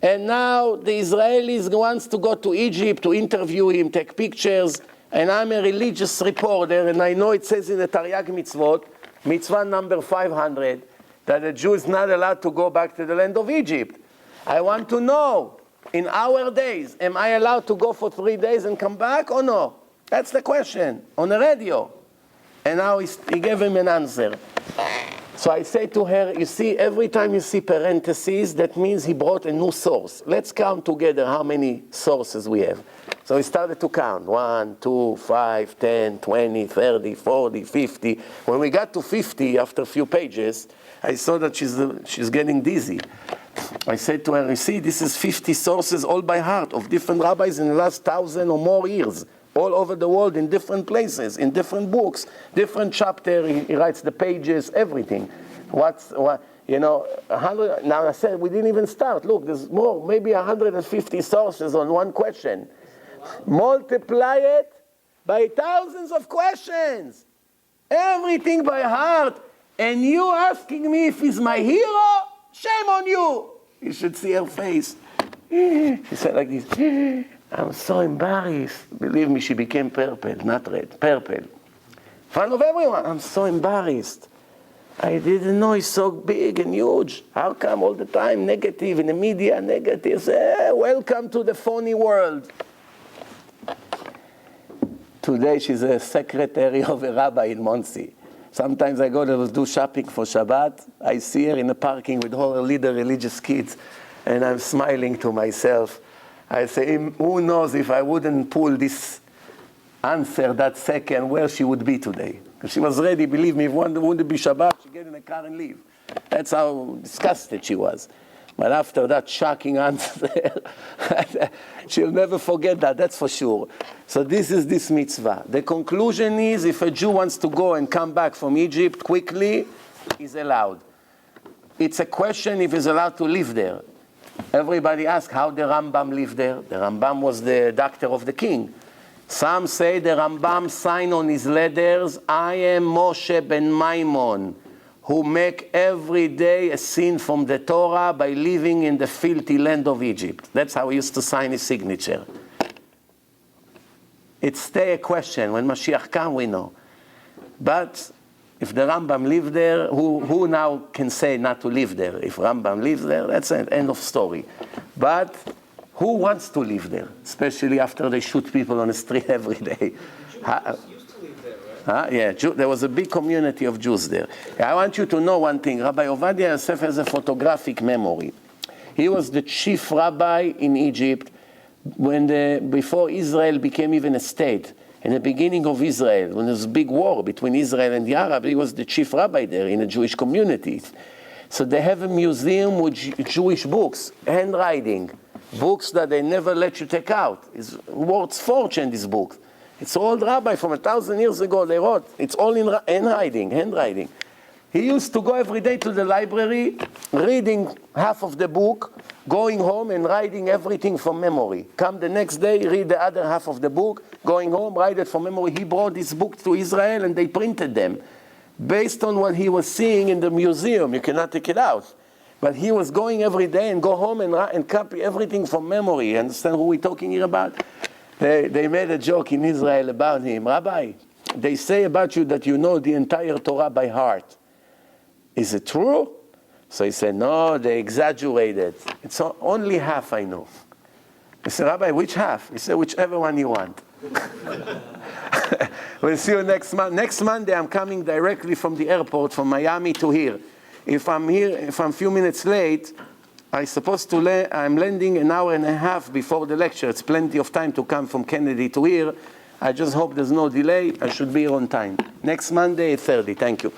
And now the Israelis wants to go to Egypt to interview him, take pictures. And I'm a religious reporter, and I know it says in the Taryag Mitzvot, Mitzvah number 500, that a Jew is not allowed to go back to the land of Egypt. I want to know, in our days, am I allowed to go for 3 days and come back or no? That's the question, on the radio. And now he gave him an answer. So I say to her, you see, every time you see parentheses, that means he brought a new source. Let's count together how many sources we have. So we started to count. 1, 2, 5, 10, 20, 30, 40, 50. When we got to 50, after a few pages, I saw that she's getting dizzy. I said to her, you see, this is 50 sources all by heart of different rabbis in the last 1,000 or more years. All over the world, in different places, in different books, different chapter. He writes the pages, everything. What, 100. Now I said we didn't even start. Look, there's more, maybe 150 sources on one question. Multiply it by thousands of questions. Everything by heart. And you asking me if he's my hero? Shame on you. You should see her face. She said like this. I'm so embarrassed. Believe me, she became purple, not red, purple. In front of everyone, I'm so embarrassed. I didn't know he's so big and huge. How come all the time negative, in the media negative? Welcome to the phony world. Today she's a secretary of a rabbi in Monsey. Sometimes I go to do shopping for Shabbat. I see her in the parking with all her little religious kids, and I'm smiling to myself. I say, who knows if I wouldn't pull this answer that second, where she would be today. Because she was ready, believe me, if one wouldn't be Shabbat, she'd get in a car and leave. That's how disgusted she was. But after that shocking answer, she'll never forget that, that's for sure. So this is this mitzvah. The conclusion is, if a Jew wants to go and come back from Egypt quickly, he's allowed. It's a question if he's allowed to live there. Everybody asks how the Rambam lived there. The Rambam was the doctor of the king. Some say the Rambam signed on his letters, I am Moshe ben Maimon, who make every day a sin from the Torah by living in the filthy land of Egypt. That's how he used to sign his signature. It's still a question. When Mashiach comes, we know. But if the Rambam lived there, who now can say not to live there? If Rambam lives there, that's an end of story. But who wants to live there? Especially after they shoot people on the street every day.
Jews used to live there, right?
Yeah, there was a big community of Jews there. I want you to know one thing. Rabbi Ovadia Yosef has a photographic memory. He was the chief rabbi in Egypt before Israel became even a state. In the beginning of Israel, when there was a big war between Israel and the Arabs, he was the chief rabbi there in a Jewish community. So they have a museum with Jewish books, handwriting, books that they never let you take out. It's worth fortune, this book. It's old rabbi from 1,000 years ago they wrote. It's all in handwriting. He used to go every day to the library, reading half of the book, going home and writing everything from memory. Come the next day, read the other half of the book, going home, write it from memory. He brought this book to Israel and they printed them. Based on what he was seeing in the museum, you cannot take it out. But he was going every day and go home and copy everything from memory. You understand who we're talking here about? They made a joke in Israel about him. Rabbi, they say about you that you know the entire Torah by heart. Is it true? So he said, no, they exaggerated. It's only half I know. I said, Rabbi, which half? He said, whichever one you want. We'll see you next month. Next Monday, I'm coming directly from the airport, from Miami to here. If I'm a few minutes late, I'm landing an hour and a half before the lecture. It's plenty of time to come from Kennedy to here. I just hope there's no delay. I should be here on time. Next Monday, 8:30. Thank you.